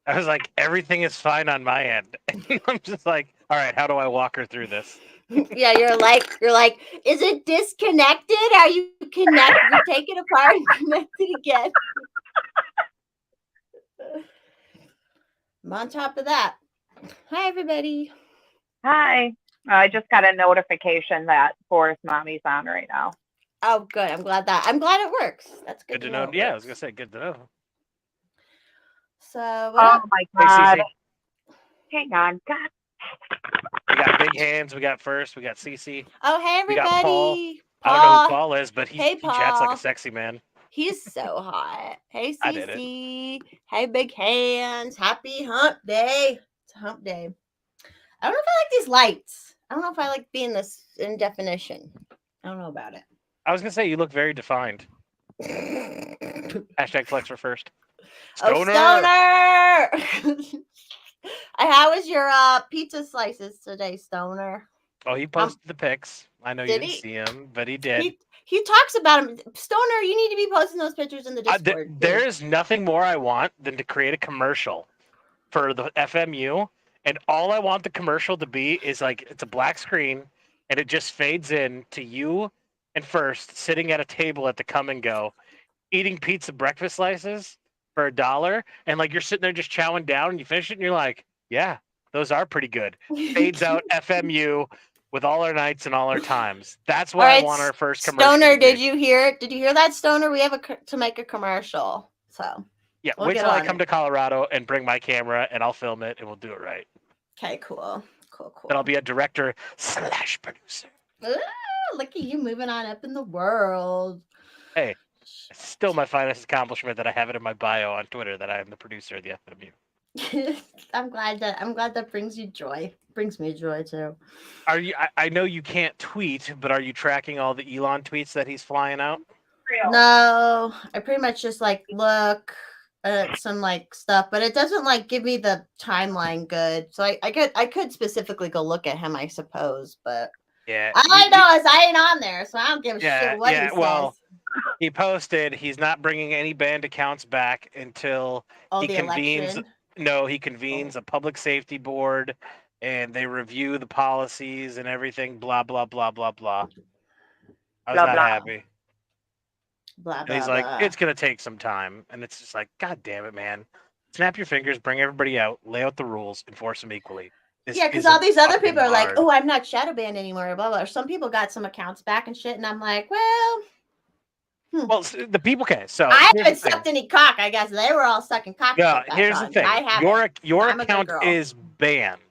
I was like, everything is fine on my end. And I'm just like, all right, how do I walk her through this? Yeah, you're like, is it disconnected? Are you connected? Take it apart and connect it again. I'm on top of that. Hi, everybody. Hi. I just got a notification that Forest Mommy's on right now. Oh, good. I'm glad it works. That's good Good to to know know. it Yeah, I was works. gonna say good to know. So what Oh up? my Hey, God. Cece, Hang on. God. we got big hands. We got first. We got Cece. Oh, hey, We got Paul. everybody. I don't know who Paul. Paul is, but Hey, he chats like a Paul. sexy man. He's so hot. Hey, I did it. Cece. Hey, big hands. Happy hump day. It's hump day. I don't know if I like these lights. I don't know if I like being this in definition. I don't know about I was gonna say you look very defined. it. Hashtag flex for first. Oh, Stoner. Stoner. How was your pizza slices today, Stoner? Oh, he How posted the pics. I know you did didn't he? see him, but he did. He talks about him. Stoner, you need to be posting those pictures in the Discord too. There is nothing more I want than to create a commercial for the FMU, and all I want the commercial to be is like it's a black screen, and it just fades in to you and first sitting at a table at the come and go, eating pizza breakfast slices for $1, and like you're sitting there just chowing down, and you finish it, and you're like, yeah, those are pretty good. Fades out FMU with all our nights and all our times. That's All what I right, want our first commercial Stoner, to did be. you hear it? Did you hear that, Stoner? We have to make a commercial, so Yeah, we'll wait get till I on come it. to Colorado and bring my camera, and I'll film it, and we'll do it right. Okay, cool, Then I'll cool. be a director slash producer. Ooh, look at you moving on up in the world. Hey, it's still my finest accomplishment that I have it in my bio on Twitter that I am the producer of the FMU. I'm glad that brings you joy. Brings me joy too. Are you? I know you can't tweet, but are you tracking all the Elon tweets that he's flying out? Real. No, I pretty much just like look at some like stuff, but it doesn't like give me the timeline good. So I could specifically go look at him, I suppose, but Yeah, all I know is I ain't on there, so I don't give a shit what he yeah. says. Well, he posted he's not bringing any banned accounts back until Oh, he the convenes. election. No, he Oh. convenes a public safety board, and they review the policies and everything. Blah blah blah blah blah. I was Blah, not blah. happy. Blah And he's blah like, blah. it's gonna take some time, and it's just like, God damn it, man! Snap your fingers, bring everybody out, lay out the rules, enforce them equally. This Yeah, because all isn't these other fucking people are like, hard. "Oh, I'm not shadow banned anymore." Blah blah. Or some people got some accounts back and shit, and I'm like, "Well, Well, the people can. So I here's the haven't thing. sucked any cock. I guess they were all sucking cock to Yeah, get back here's the on, but I thing. haven't. Your I'm a good account girl. is banned.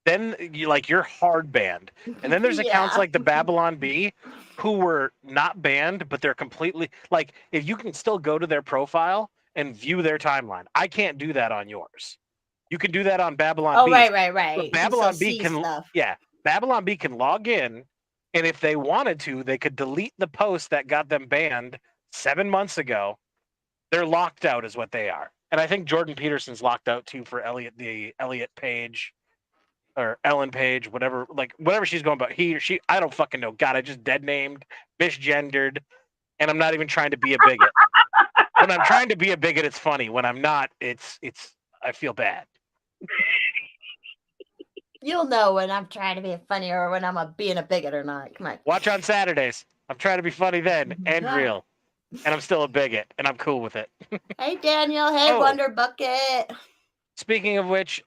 Then you like you're hard banned, and then there's accounts Yeah. like the Babylon Bee, who were not banned, but they're completely like if you can still go to their profile and view their timeline. I can't do that on yours. You can do that on Babylon Oh, Beast. right. But You can still Babylon B see can, stuff. yeah, Babylon B can log in, and if they wanted to, they could delete the post that got them banned 7 months ago. They're locked out, is what they are. And I think Jordan Peterson's locked out too for the Elliot Page or Ellen Page, whatever, like whatever she's going about. He or she, I don't fucking know. God, I just dead named, misgendered, and I'm not even trying to be a bigot. When I'm trying to be a bigot, it's funny. When I'm not, it's I feel bad. You'll know when I'm trying to be funny or when I'm being a bigot or not. Come on. Watch on Saturdays. I'm trying to be funny then and Yeah. real. And I'm still a bigot, and I'm cool with it. Hey, Daniel. Hey, Oh, Wonder Bucket. speaking of which,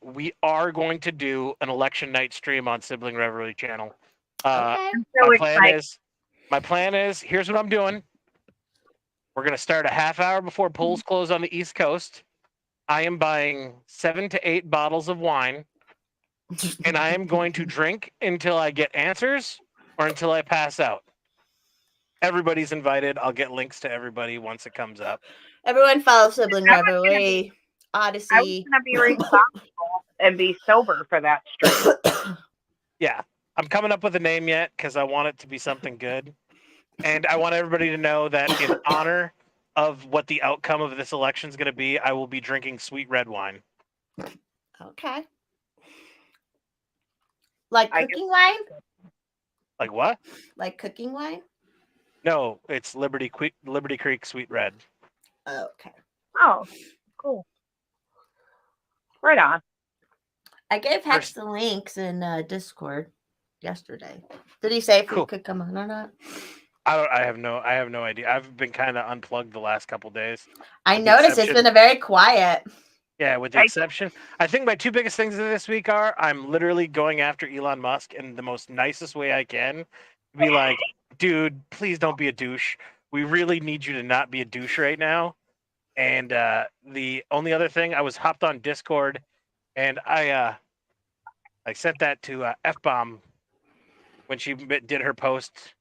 we are going to do an election night stream on Sibling Revelry channel. Okay. I'm My so plan excited. is, here's what I'm doing. We're gonna start a half hour before polls close on the East Coast. I am buying 7 to 8 bottles of wine, and I am going to drink until I get answers or until I pass out. Everybody's invited. I'll get links to everybody once it comes up. Everyone follow Sibling I was gonna be Revelry, I was Odyssey. gonna be responsible and be sober for that stream. Yeah, I'm coming up with a name yet because I want it to be something good, and I want everybody to know that in honor of what the outcome of this election is going to be, I will be drinking sweet red wine. Okay. Like I guess cooking wine? Like what? Like cooking wine? No, it's Liberty Creek Sweet Red. Okay. oh, cool. Right on. I gave Hex the links in Discord yesterday. Did he say if we could come on or not? I have no idea. I've been kind of unplugged the last couple days. I noticed it's been a very quiet. Yeah, with the exception, I think my two biggest things of this week are I'm literally going after Elon Musk in the most nicest way I can. Be like, dude, please don't be a douche. We really need you to not be a douche right now. And the only other thing, I was hopped on Discord, and I sent that to F-Bomb when she did her post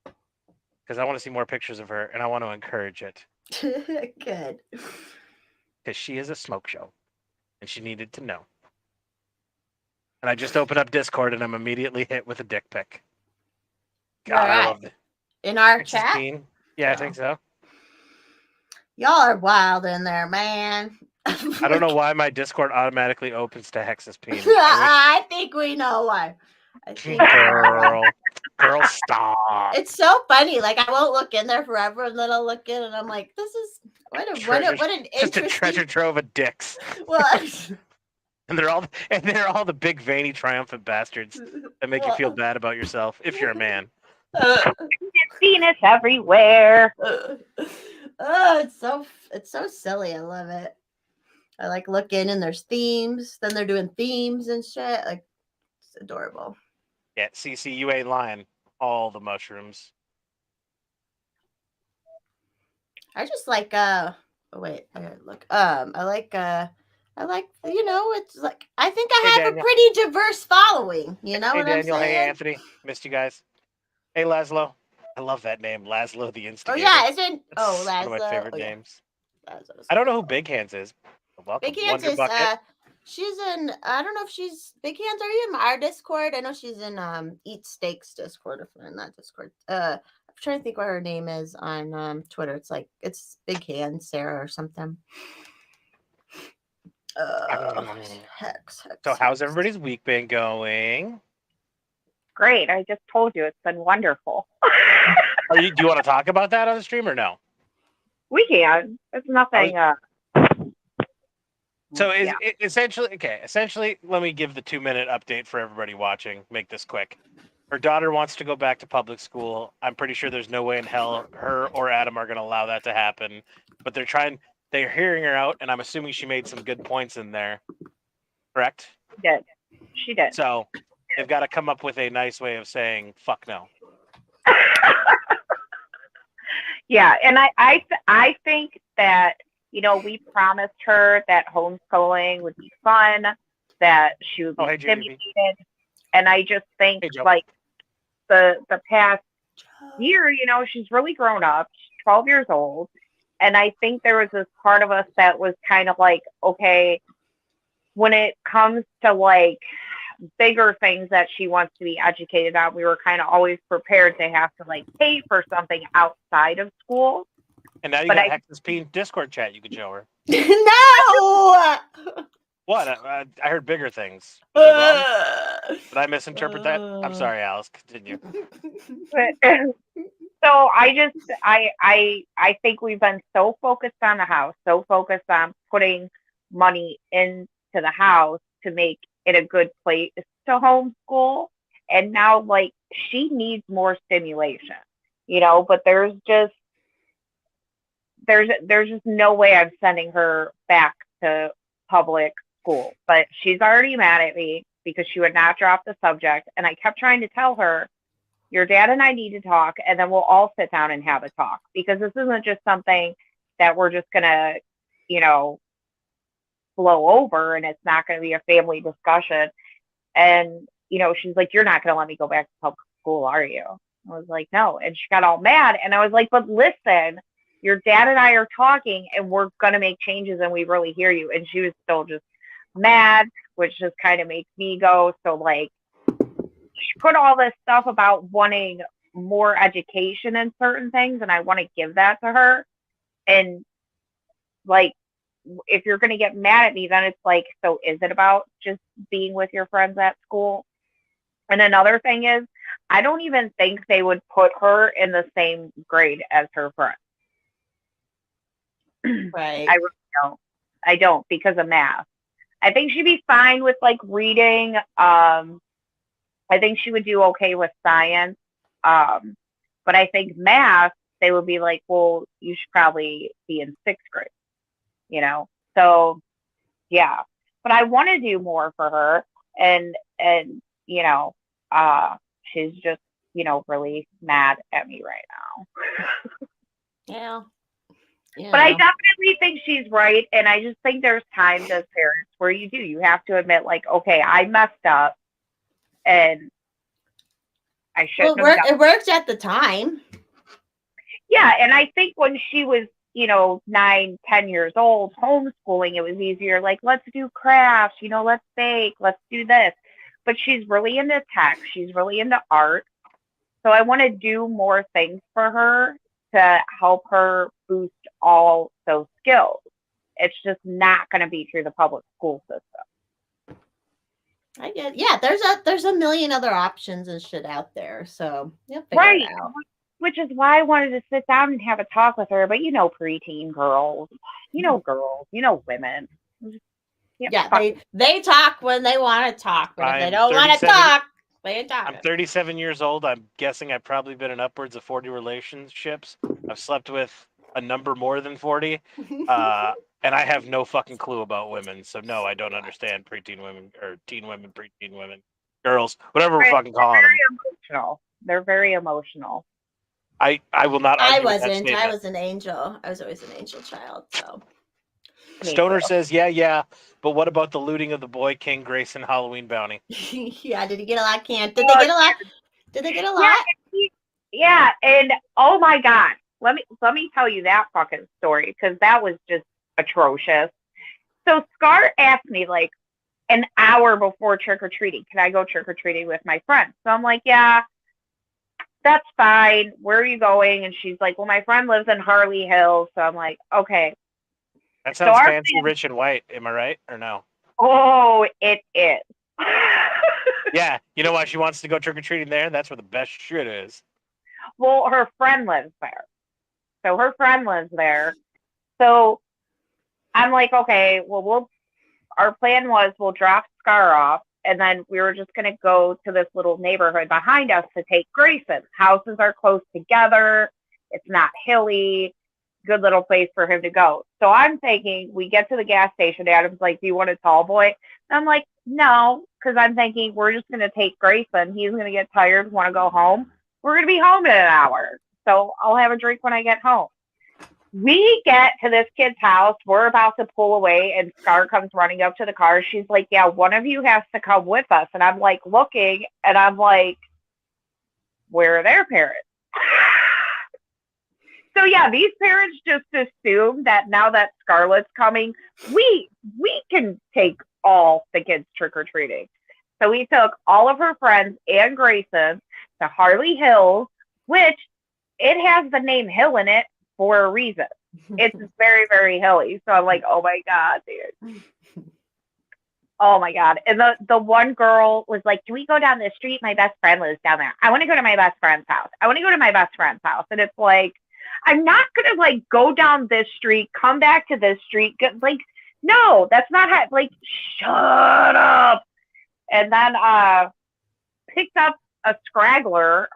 because I want to see more pictures of her and I want to encourage it. Good. Because she is a smoke show. And she needed to know. And I just opened up Discord and I'm immediately hit with a dick pic. God, I love it. In our chat? Yeah, I think so. Y'all are wild in there, man. I don't know why my Discord automatically opens to Hex's peen. I think we know why. Girl, stop. It's so funny. Like, I won't look in there forever, and then I'll look in, and I'm like, this is what an interesting... Just a treasure trove of dicks. What? And they're all the big veiny triumphant bastards that make you feel bad about yourself if you're a man. Penis everywhere. It's so silly. I love it. I like look in and there's themes. Then they're doing themes and shit. Like, it's adorable. Yeah, CC, you ain't lying. All the mushrooms. I just like oh wait, I gotta look. I like it's like I think I have Daniel. A pretty diverse following, you know. Hey what Daniel, I'm saying? Hey Anthony. Missed you guys. Hey Laszlo. I love that name, Laszlo the Instigator. Oh yeah, isn't Laszlo. One of my favorite names. Yeah. I don't know who Big Hands is. Welcome. Big Hands is she's in I don't know if she's Big Hands, are you in our Discord? I know she's in Eat Steaks Discord, if we're in that Discord. I'm trying to think what her name is on Twitter. It's Big Hands Sarah or something. Hex. So how's everybody's week been going? Great. I just told you it's been wonderful. Do you want to talk about that on the stream or no? We can. It's nothing. So essentially, let me give the 2-minute update for everybody watching. Make this quick. Her daughter wants to go back to public school. I'm pretty sure there's no way in hell her or Adam are going to allow that to happen. But they're hearing her out, and I'm assuming she made some good points in there. Correct? She did. So they've got to come up with a nice way of saying, fuck no. Yeah, and I think that, we promised her that homeschooling would be fun, that she would be stimulated. And I just think, the past year, she's really grown up. She's 12 years old. And I think there was this part of us that was kind of like, okay, when it comes to, bigger things that she wants to be educated on, we were kind of always prepared to have to, pay for something outside of school. And now you got Hex's Peen Discord chat you could show her. No! What? I heard bigger things. Did I misinterpret that? I'm sorry, Alice. Continue. So I think we've been so focused on the house, so focused on putting money into the house to make it a good place to homeschool. And now, she needs more stimulation, but there's just no way I'm sending her back to public school. But she's already mad at me because she would not drop the subject. And I kept trying to tell her, your dad and I need to talk, and then we'll all sit down and have a talk, because this isn't just something that we're just going to, blow over, and it's not going to be a family discussion. And, she's like, you're not going to let me go back to public school, are you? I was like, no. And she got all mad. And I was like, but listen, your dad and I are talking, and we're going to make changes, and we really hear you. And she was still just mad, which just kind of makes me go, so she put all this stuff about wanting more education in certain things, and I want to give that to her. And if you're going to get mad at me, then it's so is it about just being with your friends at school? And another thing is, I don't even think they would put her in the same grade as her friends. Right. I really don't. I don't, because of math. I think she'd be fine with like reading. I think she would do okay with science. But I think math, they would be like, well, you should probably be in sixth grade, you know? So yeah. But I want to do more for her and you know, she's just, you know, really mad at me right now. Yeah. Yeah. But I definitely think she's right. And I just think there's times as parents where you have to admit, like, okay, I messed up and I shouldn't have done it worked at the time. Yeah, and I think when she was, you know, 9, 10 years old, homeschooling, it was easier. Like, let's do crafts, you know, let's bake, let's do this. But she's really into tech. She's really into art. So I want to do more things for her to help her boost all those skills. It's just not going to be through the public school system. I get, yeah. There's a million other options and shit out there. So yeah, Right. it out. Which is why I wanted to sit down and have a talk with her. But you know, preteen girls, you know, women. Yeah, they talk when they want to talk, but if they don't want to 37 talk, they ain't talking. I'm 37 years old. I'm guessing I've probably been in upwards of 40 relationships. I've slept with a number more than 40. And I have no fucking clue about women. So no, I don't understand preteen women or teen women, preteen women, girls, whatever we're fucking calling them. Emotional. They're very emotional. I will not argue with that wasn't. statement. I was an angel. I was always an angel child. So Stoner says, yeah, but what about the looting of the boy King Grayson Halloween bounty? Yeah, did he get a lot? Did they get a lot? Did they get a lot? Yeah, and oh my God, let me tell you that fucking story because that was just atrocious. So Scar asked me like an hour before trick or treating, can I go trick or treating with my friends? So I'm like, yeah, that's fine. Where are you going? And she's like, well, my friend lives in Harley Hills. So I'm like, okay. That sounds fancy, rich, and white. Am I right or no? Oh, it is. Yeah, you know why she wants to go trick or treating there? That's where the best shit is. Well, her friend lives there. So her friend lives there. So I'm like, okay, well, our plan was we'll drop Scar off, and then we were just going to go to this little neighborhood behind us to take Grayson. Houses are close together. It's not hilly. Good little place for him to go. So I'm thinking we get to the gas station. Adam's like, do you want a tall boy? And I'm like, no, because I'm thinking we're just going to take Grayson. He's going to get tired, want to go home. We're going to be home in an hour. So I'll have a drink when I get home. We get to this kid's house. We're about to pull away, and Scar comes running up to the car. She's like, yeah, one of you has to come with us. And I'm like looking, and I'm like, where are their parents? So yeah, these parents just assume that now that Scarlett's coming, we can take all the kids trick-or-treating. So we took all of her friends and Grayson to Harley Hills, which it has the name Hill in it for a reason. It's very, very hilly. So I'm like, oh my God, dude. Oh my God. And the one girl was like, can we go down the street? My best friend lives down there. I want to go to my best friend's house. And it's like, I'm not going to like go down this street, come back to this street. Like, no, that's not how, like, shut up. And then picked up a scraggler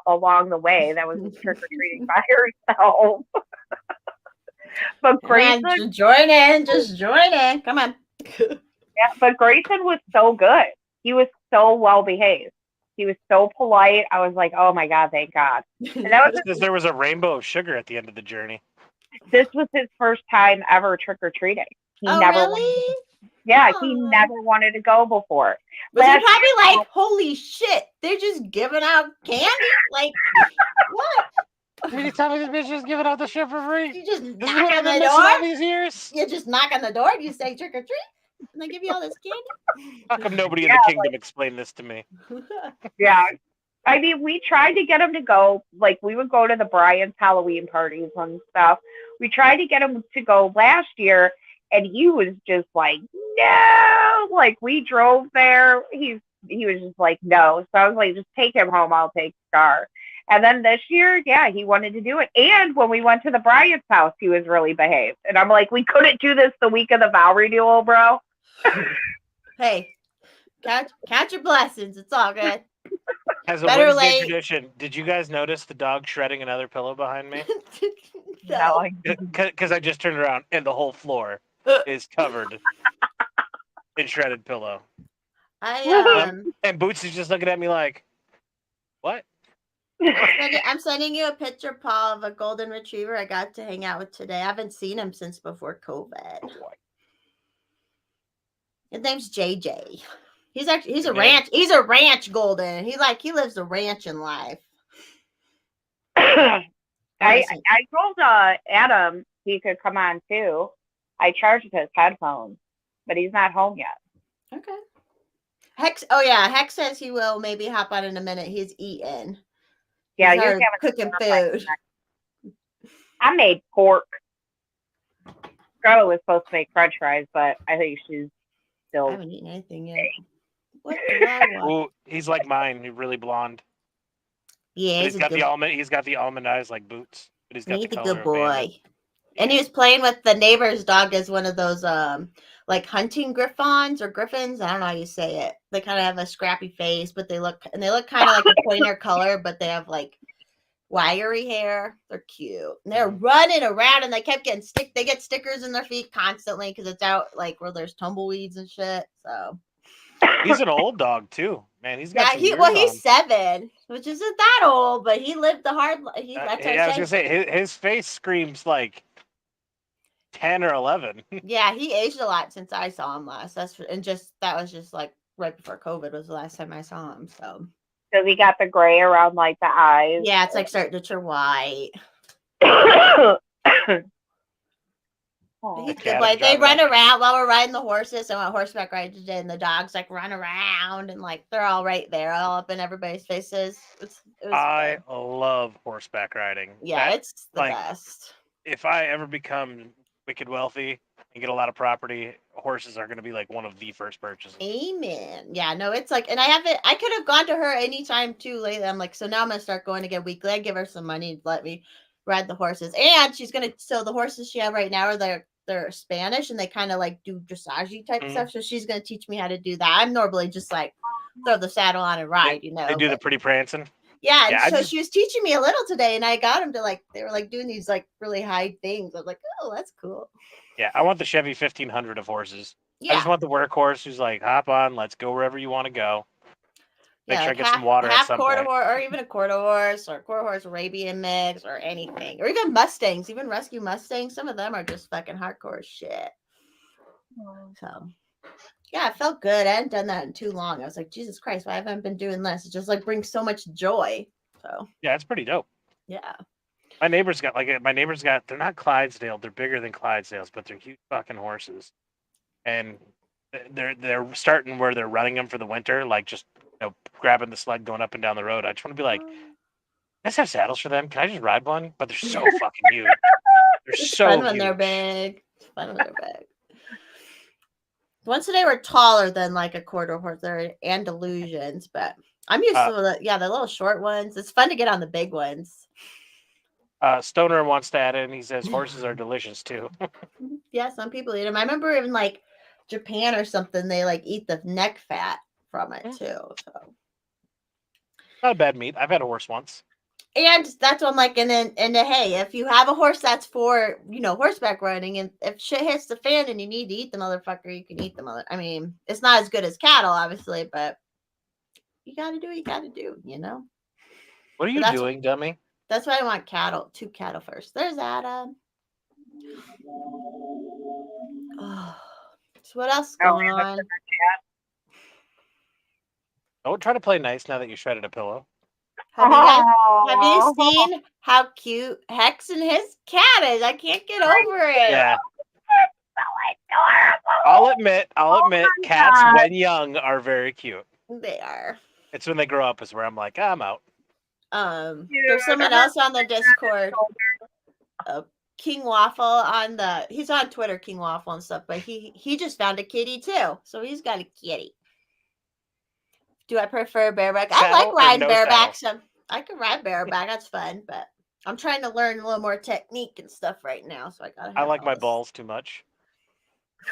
along the way that was trick-or-treating by herself. But Grayson, just join in. Come on. Yeah, but Grayson was so good. He was so well behaved. He was so polite. I was like, oh my God, thank God. And that was because there was a rainbow of sugar at the end of the journey. This was his first time ever trick-or-treating. He never really? He never wanted to go before. Was he probably like, holy shit, they're just giving out candy? Like, what? Did you tell me this bitch is giving out the shit for free? You just knock on the door all these years? You just knock on the door and you say trick or treat, and they give you all this candy. How come nobody in the kingdom explained this to me? Yeah. I mean, we tried to get him to go. Like, we would go to the Bryant's Halloween parties and stuff. We tried to get him to go last year, and he was just like, no. Like, we drove there. He was just like, no. So I was like, just take him home. I'll take Scar. And then this year, yeah, he wanted to do it. And when we went to the Bryant's house, he was really behaved. And I'm like, we couldn't do this the week of the vow renewal, bro. Hey, count your blessings. It's all good. As a Better Wednesday late. tradition, did you guys notice the dog shredding another pillow behind me? No. Because I just turned around and the whole floor is covered in shredded pillow. I And Boots is just looking at me like, what? I'm sending you a picture, Paul, of a golden retriever I got to hang out with today. I haven't seen him since before COVID. Oh, boy. His name's JJ. He's a Good ranch. He's a ranch golden. He lives a ranching life. I told Adam he could come on too. I charged his headphones, but he's not home yet. Okay. Hex says he will maybe hop on in a minute. He's eating. Yeah, he's you're already cooking food. I made pork. Scarlett was supposed to make French fries, but I think she's I still. haven't eaten anything yet. What do I want? Ooh, he's like mine. He's really blonde. Yeah, But he's got the almond eyes like Boots. But he's got he's the a color good of boy. bandit. And he was playing with the neighbor's dog as one of those like hunting griffons or griffins. I don't know how you say it. They kind of have a scrappy face, but they look kind of like a pointer color, but they have like wiry hair. They're cute. And they're running around and they kept getting they get stickers in their feet constantly because it's out like where there's tumbleweeds and shit. So He's an old dog too, man. He's got some years he's 7, which isn't that old, but he lived the hard life. I was gonna say his face screams like 10 or 11. Yeah, he aged a lot since I saw him last. That was just like right before COVID was the last time I saw him. So Because he got the gray around like the eyes. yeah, it's like starting to turn white. He's good boy. They run around while we're riding the horses. I went horseback riding today, and the dogs like run around and like they're all right there, all up in everybody's faces. I love horseback riding. Yeah, it's the best. If I ever become wicked wealthy and get a lot of property, horses are going to be like one of the first purchases. Amen. Yeah, no, it's like, and I could have gone to her anytime too lately. I'm like, so now I'm going to start going again weekly. I give her some money to let me ride the horses. And she's going to, so the horses she have right now are they're Spanish and they kind of like do dressage type stuff. So she's going to teach me how to do that. I'm normally just like throw the saddle on and ride, They do the pretty prancing. Yeah, so she was teaching me a little today, and I got them to they were like doing these like really high things. I was like, oh, that's cool. Yeah, I want the Chevy 1500 of horses. Yeah. I just want the workhorse who's like, hop on, let's go wherever you want to go. Make sure I get some water at some point. Or even a quarter horse or quarter horse Arabian mix or anything. Or even Mustangs, even rescue Mustangs. Some of them are just fucking hardcore shit. So yeah, it felt good. I hadn't done that in too long. I was like, Jesus Christ, why haven't I been doing this? It just like brings so much joy. So yeah, it's pretty dope. Yeah. My neighbor's got they're not Clydesdale, they're bigger than Clydesdales, but they're huge fucking horses. And they're starting where they're running them for the winter, like just grabbing the sled going up and down the road. I just want to be like, let's have saddles for them. Can I just ride one? But they're so fucking huge. They're so fun when they're big. It's fun when they're big. The ones today were taller than like a quarter horse. They're Andalusians, but I'm used to the little short ones. It's fun to get on the big ones. Stoner wants to add in. He says horses are delicious too. Yeah, some people eat them. I remember in like Japan or something, they like eat the neck fat from it too. So not a bad meat. I've had a horse once. And that's what I'm like, and then hey, if you have a horse that's for horseback riding, and if shit hits the fan and you need to eat the motherfucker, you can eat the mother. I mean, it's not as good as cattle, obviously, but you gotta do what you gotta do, What are you doing, dummy? That's why I want cattle. 2 cattle first. There's Adam. Oh, so what else is going on? Don't try to play nice now that you shredded a pillow. Have you seen how cute Hex and his cat is? I can't get over it. Yeah. It's so adorable. I'll admit, cats when young are very cute. They are. It's when they grow up is where I'm like, I'm out. There's someone else on the Discord. King Waffle he's on Twitter, King Waffle and stuff, but he just found a kitty too. So he's got a kitty. Do I prefer bareback? I like riding bareback. So I can ride bareback. That's fun, but I'm trying to learn a little more technique and stuff right now. So I like my balls too much.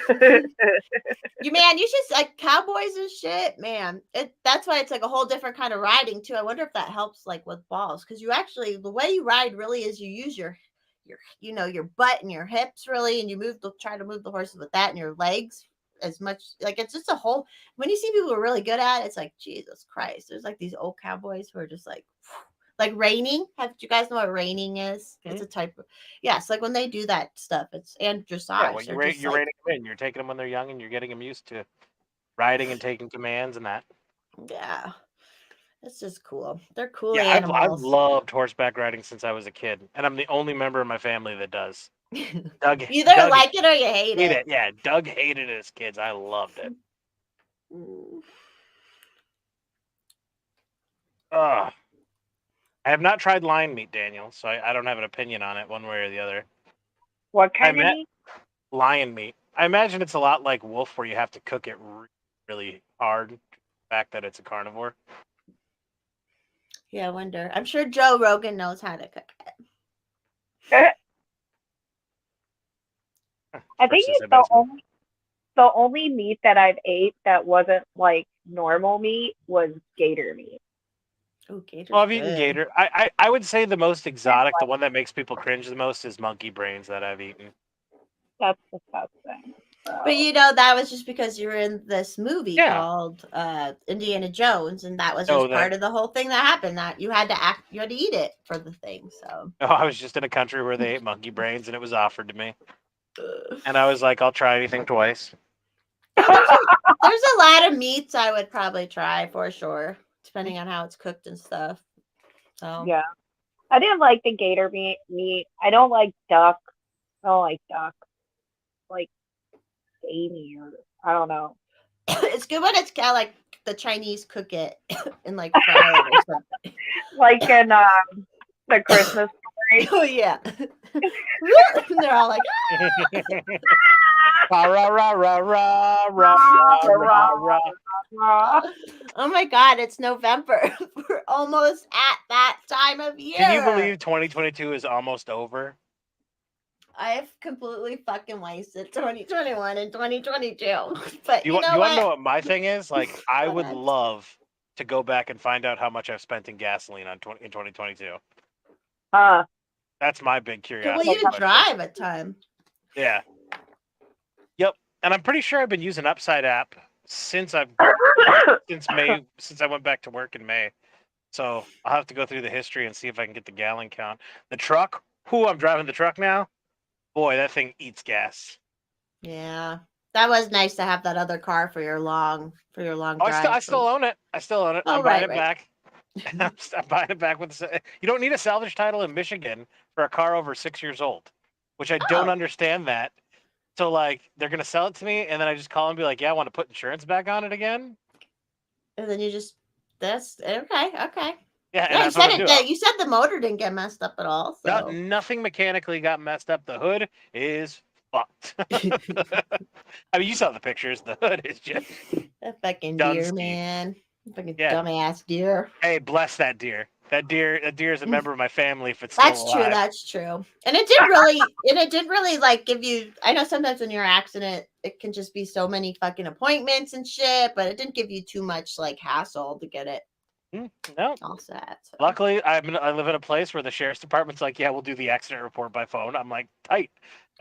You should like cowboys and shit, man. That's why it's like a whole different kind of riding too. I wonder if that helps like with balls, because you actually the way you ride really is you use your your butt and your hips really, and you try to move the horses with that and your legs as much. Like it's just a whole. When you see people who are really good at it, it's like Jesus Christ. There's like these old cowboys who are just like reining. Do you guys know what reining is? It's a type of yes. Like when they do that stuff, it's and dressage. Yeah, well, you're rating them in. You're taking them when they're young, and you're getting them used to riding and taking commands and that. Yeah, it's just cool. They're cool Yeah, animals. I've loved horseback riding since I was a kid, and I'm the only member of my family that does. Doug, you either like it or you hate it. it. Yeah, Doug hated it as kids. I loved it. I have not tried lion meat, Daniel, so I don't have an opinion on it one way or the other. What kind of meat? Lion meat. I imagine it's a lot like wolf, where you have to cook it really hard. The fact that it's a carnivore. Yeah, I wonder. I'm sure Joe Rogan knows how to cook it. I think it's the only meat that I've ate that wasn't like normal meat was gator meat. Oh, gator. Well, I've eaten gator. I would say the most exotic, the one that makes people cringe the most, is monkey brains that I've eaten. That's disgusting. But that was just because you were in this movie called Indiana Jones, and that was just part of the whole thing that happened. That you had to eat it for the thing. So. Oh, I was just in a country where they ate monkey brains, and it was offered to me, and I was like, "I'll try anything twice." There's a lot of meats I would probably try for sure, depending on how it's cooked and stuff. So. Yeah, I didn't like the gator meat. I don't like duck. Like gamey, or I don't know. It's good when it's kind of like the Chinese cook it and like fry it or something. Like in the Christmas Story. Oh yeah. They're all like rah, rah, rah, rah, rah, rah, rah, rah, rah. Oh my God, it's November. We're almost at that time of year. Can you believe 2022 is almost over? I've completely fucking wasted 2021 and 2022. But you want to know what my thing is? Like, I would love to go back and find out how much I've spent in gasoline in 2022. That's my big curiosity. Well, you drive a ton. Yeah. Yep. And I'm pretty sure I've been using Upside app since I went back to work in May. So I'll have to go through the history and see if I can get the gallon count. The truck, I'm driving the truck now. Boy, that thing eats gas. Yeah, that was nice to have that other car for your long drive. I still own it. Oh, I'm buying it back. I'm buying it back with. You don't need a salvage title in Michigan for a car over 6 years old, which I don't understand that. So like, they're gonna sell it to me, and then I just call and be like, "Yeah, I want to put insurance back on it again." And then that's okay. Yeah, you said you said the motor didn't get messed up at all. So. Nothing mechanically got messed up. The hood is fucked. I mean, you saw the pictures. The hood is just a fucking deer, man. Fucking dumbass deer. Hey, bless that deer. That deer is a member of my family. If it's still alive. That's true. And it did really like give you. I know sometimes when you're in an accident, it can just be so many fucking appointments and shit, but it didn't give you too much like hassle to get it. No. All set. So. Luckily, I live in a place where the sheriff's department's like, "Yeah, we'll do the accident report by phone." I'm like, tight.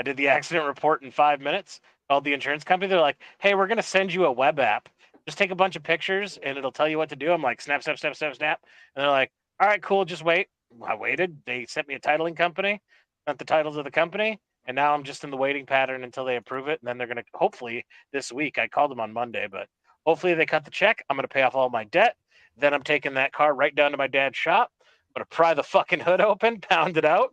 I did the accident report in 5 minutes. Called the insurance company. They're like, "Hey, we're gonna send you a web app. Just take a bunch of pictures and it'll tell you what to do." I'm like, snap, snap, snap, snap, snap. And they're like, "All right, cool. Just wait." I waited. They sent me a titling company, sent the titles of the company, and now I'm just in the waiting pattern until they approve it. And then they're gonna hopefully this week. I called them on Monday, but hopefully they cut the check. I'm gonna pay off all my debt. Then I'm taking that car right down to my dad's shop. I'm going to pry the fucking hood open, pound it out.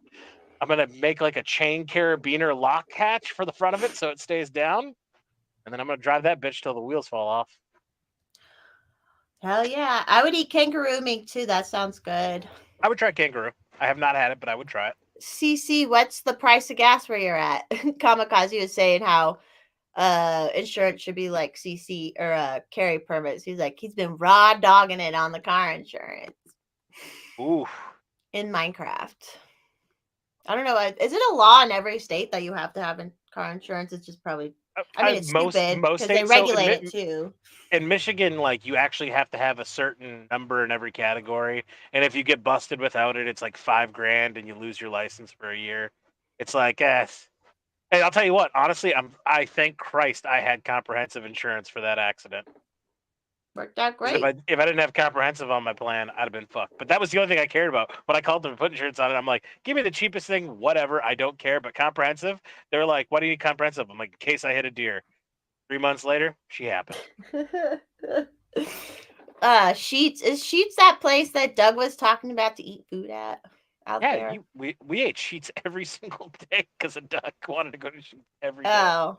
I'm going to make like a chain carabiner lock hatch for the front of it so it stays down. And then I'm going to drive that bitch till the wheels fall off. Hell yeah. I would eat kangaroo meat too. That sounds good. I would try kangaroo. I have not had it, but I would try it. CC, what's the price of gas where you're at? Kamikaze was saying how insurance should be like CC or carry permits. He's like, he's been raw dogging it on the car insurance. Ooh. In Minecraft. I don't know. Is it a law in every state that you have to have car insurance? It's just probably I mean, it's stupid because they states. regulate it too. In Michigan, like you actually have to have a certain number in every category, and if you get busted without it, it's like $5,000 and you lose your license for a year. It's like, and I'll tell you what, honestly, I thank Christ I had comprehensive insurance for that accident. Worked out Because great. if I didn't have comprehensive on my plan, I'd have been fucked. But that was the only thing I cared about. When I called them to put insurance on it, I'm like, give me the cheapest thing, whatever. I don't care. But comprehensive, they were like, why do you need comprehensive? I'm like, in case I hit a deer. 3 months later, she happened. Sheets is Sheets that place that Doug was talking about to eat food at out there? We ate Sheets every single day because a duck wanted to go to Sheets every day. Oh,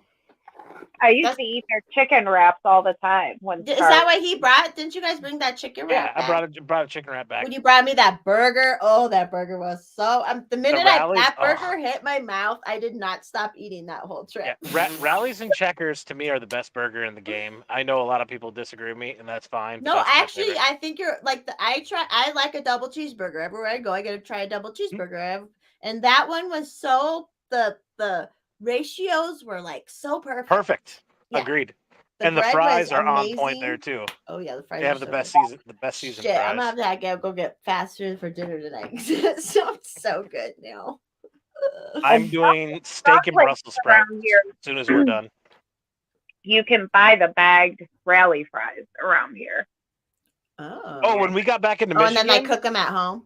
I used to eat their chicken wraps all the time. Is that what he brought? Didn't you guys bring that chicken wrap? Yeah, I brought a chicken wrap back. When you brought me that burger, oh, that burger was so. The minute that burger hit my mouth, I did not stop eting that whole trip. Yeah, Rallies and Checkers to me are the best burger in the game. I know a lot of people disagree with me, and that's fine. No, actually, I think you're like I like a double cheeseburger everywhere I go. I get to try a double cheeseburger, and that one was so the ratios were like so perfect. Perfect. Yeah. Agreed. And the fries are on point there too. Oh yeah, the fries. They have the best season. The best season fries. I'm gonna have to go get fast food for dinner tonight. It sounds so good now. I'm doing steak and Brussels sprouts as soon as we're done. You can buy the bagged rally fries around here. Oh, when we got back into Michigan, and then they cook them at home.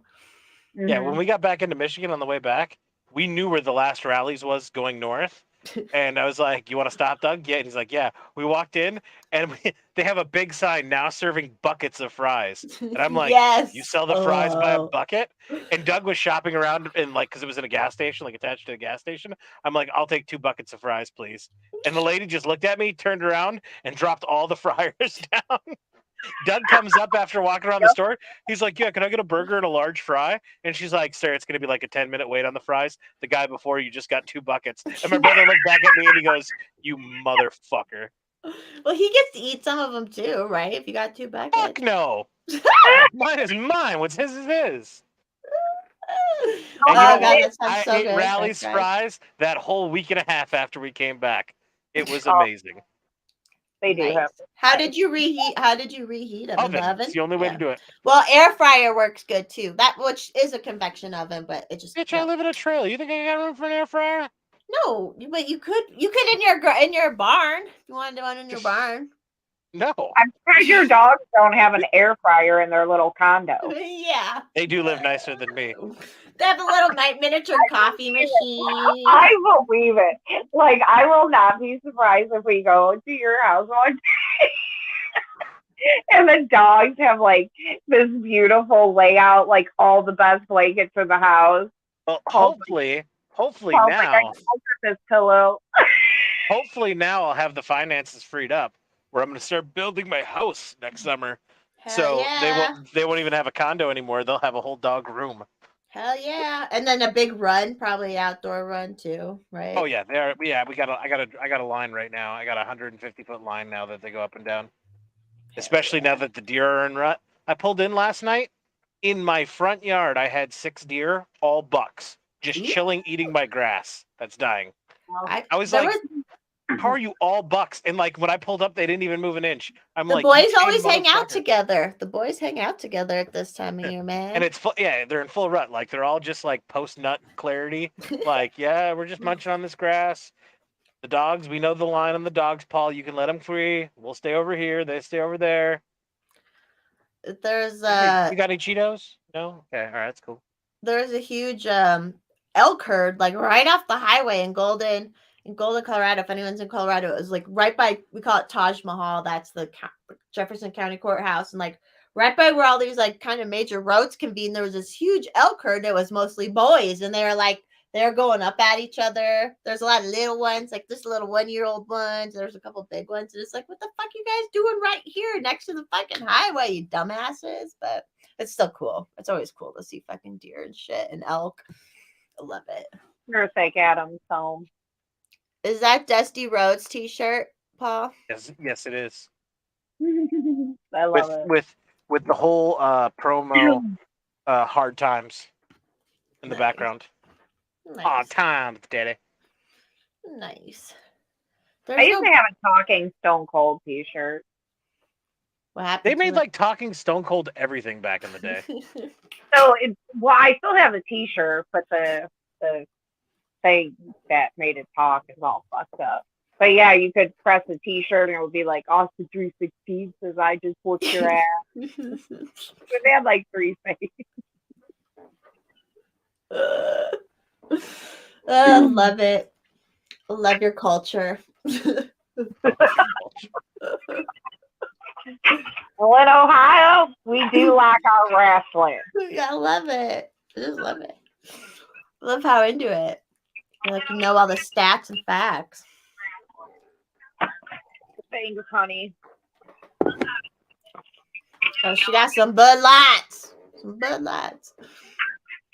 Yeah, when we got back into Michigan on the way back, we knew where the last Rallies was going north. And I was like, you want to stop, Doug? Yeah. And he's like, yeah. We walked in, and they have a big sign now serving buckets of fries. And I'm like, yes. You sell the fries by a bucket? And Doug was shopping around, and because it was in a gas station, attached to a gas station. I'm like, I'll take 2 buckets of fries, please. And the lady just looked at me, turned around, and dropped all the fryers down. Doug comes up after walking around the store. He's like, yeah, can I get a burger and a large fry? And she's like, sir, it's going to be like a 10-minute wait on the fries. The guy before you just got 2 buckets. And my brother looked back at me and he goes, you motherfucker. Well, he gets to eat some of them too, right? If you got 2 buckets. Fuck no. Mine is mine. What's his is his. And I ate Rally's fries that whole week and a half after we came back. It was amazing. They do have. How did you reheat them? Oven. In the oven? It's the only way to do it. Well, air fryer works good too. Which is a convection oven, but it just. Bitch, I live in a trailer. You think I got room for an air fryer? No, but you could in your barn. If you want to do it in your barn. No. I'm sure your dogs don't have an air fryer in their little condo. Yeah. They do live nicer than me. They have a little miniature coffee machine. I believe it. I will not be surprised if we go to your house one day and the dogs have this beautiful layout, all the best blankets for the house. Well, hopefully now. This pillow. Hopefully now I'll have the finances freed up where I'm going to start building my house next summer. They won't even have a condo anymore. They'll have a whole dog room. Hell yeah! And then a big run, probably outdoor run too, right? Oh yeah, I got a line right now. I got a 150-foot line now that they go up and down. Especially now that the deer are in rut. I pulled in last night. In my front yard, I had 6 deer, all bucks, just chilling, eating my grass that's dying. I was like, how are you all bucks? And when I pulled up, they didn't even move an inch. The boys always hang out together. The boys hang out together at this time of year, man. And it's they're in full rut. They're all just post nut clarity. Yeah, we're just munching on this grass. The dogs, we know the line on the dogs, Paul. You can let them free. We'll stay over here. They stay over there. There's you got any Cheetos? No? Okay, all right, that's cool. There's a huge elk herd right off the highway in Golden, Colorado. If anyone's in Colorado, it was right by, we call it Taj Mahal. That's the Jefferson County Courthouse, and right by where all these kind of major roads convene, there was this huge elk herd that was mostly boys, and they were they're going up at each other. There's a lot of little ones, just little 1-year-old ones. There's a couple of big ones. And it's what the fuck you guys doing right here next to the fucking highway, you dumbasses? But it's still cool. It's always cool to see fucking deer and shit and elk. I love it. Perfect Adam's home. Is that Dusty Rhodes t-shirt, Paul? Yes, it is. I love it. With the whole promo hard times in the background. Nice. Hard times, daddy. Nice. I used to have a Talking Stone Cold T-shirt. What happened? They made like Talking Stone Cold everything back in the day. So, I still have the T-shirt, but the thing that made it talk is all fucked up. But yeah, you could press the T-shirt and it would be like Austin 316 says I just whooped your ass. But they had like 3 faces. I love it. I love your culture. Well, in Ohio, we do like our wrestling. I love it. I just love it. I love how into it. You're like, you know all the stats and facts. Thanks, honey. Oh, she got some Bud Lights. Some Bud Lights.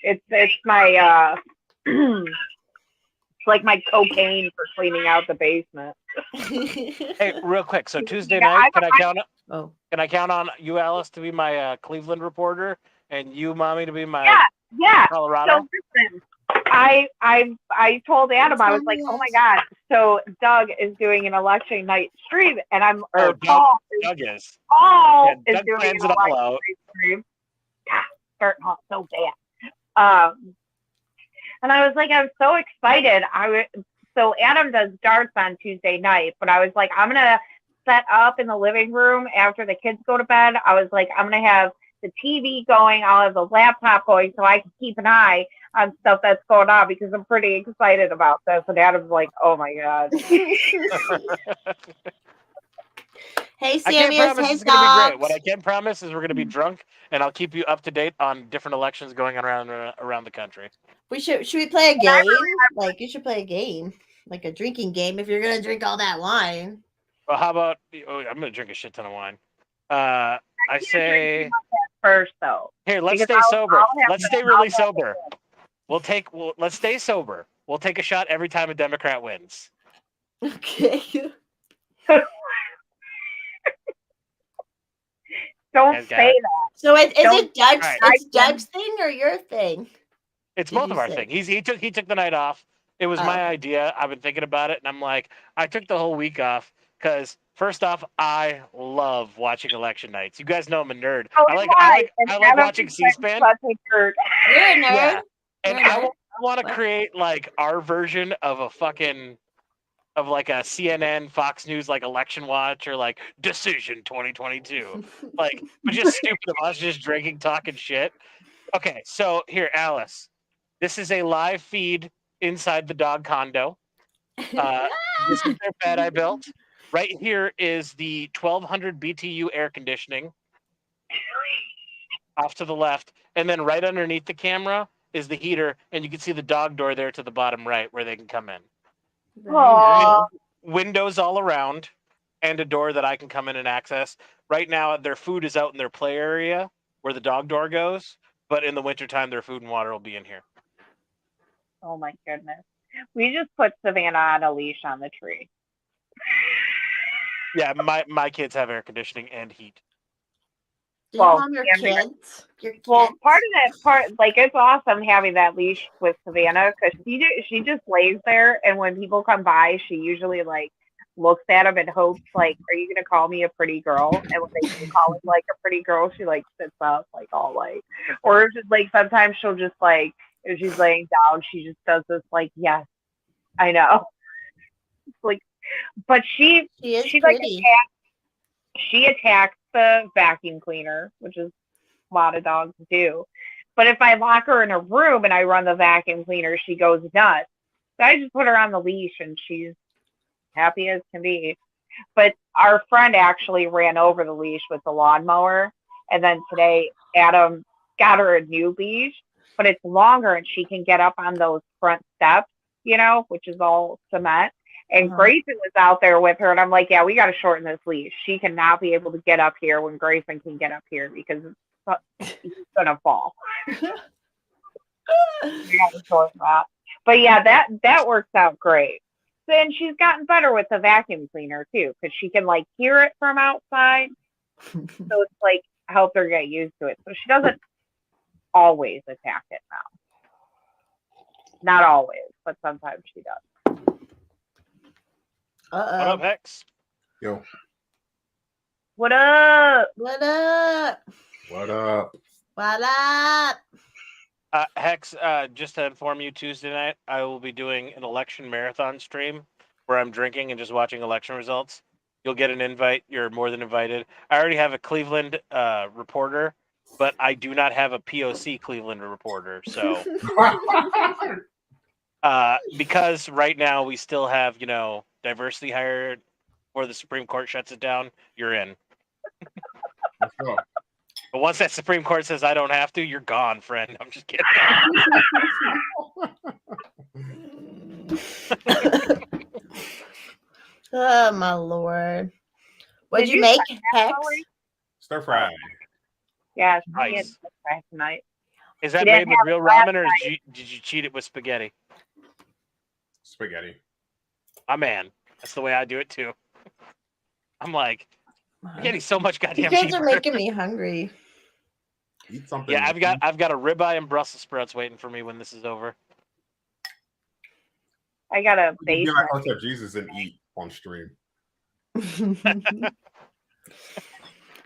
It's my it's like my cocaine for cleaning out the basement. Hey, real quick. So Tuesday night, can I count on you, Alice, to be my Cleveland reporter, and you, Mommy, to be my Colorado? So listen, I told Adam, I was like, oh my god. So Doug is doing an election night stream, and Paul Doug is. Paul is Doug doing plans an it all election out. night stream. God, starting off so bad. And I was like, I'm so excited. So Adam does darts on Tuesday night, but I was like, I'm gonna set up in the living room after the kids go to bed. I was like, I'm gonna have the TV going, I'll have the laptop going so I can keep an eye on stuff that's going on because I'm pretty excited about this. And Adam's like, oh my God. Hey, I can't Sammy, promise hey, it's going to be great. What dogs. I can promise is we're going to be drunk, and I'll keep you up to date on different elections going on around the country. Should we play a game? Like, you should play a game, like a drinking game, if you're gonna drink all that wine. Well, how about? Oh, I'm going to drink a shit ton of wine. I say first though. Here, let's stay sober. Let's stay really sober. Let's stay sober. We'll take a shot every time a Democrat wins. Okay. Don't say that. So is it Doug's? It's Doug's thing or your thing? It's both of our thing. He took the night off. It was my idea. I've been thinking about it, and I'm like, I took the whole week off because first off, I love watching election nights. You guys know I'm a nerd. I like watching C-SPAN. You're a nerd. Yeah. And I want to create like our version of a like a CNN, Fox News, like election watch or like decision 2022. Like, but just stupid of us just drinking, talking shit. Okay, so here, Alice, this is a live feed inside the dog condo. This is their bed I built. Right here is the 1200 BTU air conditioning off to the left. And then right underneath the camera is the heater. And you can see the dog door there to the bottom right where they can come in. Windows all around and a door that I can come in and access. Right now, their food is out in their play area where the dog door goes. But in the wintertime, their food and water will be in here. Oh, my goodness. We just put Savannah on a leash on the tree. Yeah, my kids have air conditioning and heat. Do you call them your kids? Well, like, it's awesome having that leash with Savannah because she just lays there, and when people come by, she usually, like, looks at them and hopes, like, are you going to call me a pretty girl? And when they do call her, like, a pretty girl, she, like, sits up, like, all, like, or just, like, sometimes she'll just, like, if she's laying down, she just does this, like, yes, I know. Like, but she pretty. She attacks the vacuum cleaner, which is a lot of dogs do. But if I lock her in a room and I run the vacuum cleaner, she goes nuts. So I just put her on the leash and she's happy as can be. But our friend actually ran over the leash with the lawnmower. And then today, Adam got her a new leash, but it's longer and she can get up on those front steps, you know, which is all cement. And Grayson was out there with her, and I'm like, yeah, we got to shorten this leash. She cannot be able to get up here when Grayson can get up here because he's going to fall. We got to shorten that. But yeah, that works out great. Then she's gotten better with the vacuum cleaner too, because she can like hear it from outside. So it's like helped her get used to it. So she doesn't always attack it now. Not always, but sometimes she does. What up, Hex? Yo, What up? What up? what up? What up? Hex, just to inform you, Tuesday night, I will be doing an election marathon stream where I'm drinking and just watching election results. You'll get an invite. You're more than invited. I already have a Cleveland reporter, but I do not have a POC Cleveland reporter. So, because right now we still have, diversity hired or the Supreme Court shuts it down, you're in. Let's go. But once that Supreme Court says I don't have to, you're gone, friend. I'm just kidding. Oh my lord! What'd Did you you make, find that, Hex? Chloe? Stir fry. Yeah, she Nice. had stir fry tonight. Is that You didn't made with have real it last ramen, or did you cheat it with spaghetti? Spaghetti. My man. That's the way I do it too. I'm like, you're getting so much You goddamn guys cheaper. are making me hungry. Eat something. Yeah, I've got a ribeye and Brussels sprouts waiting for me when this is over. I got a You base. be like Hotel Jesus and eat on stream.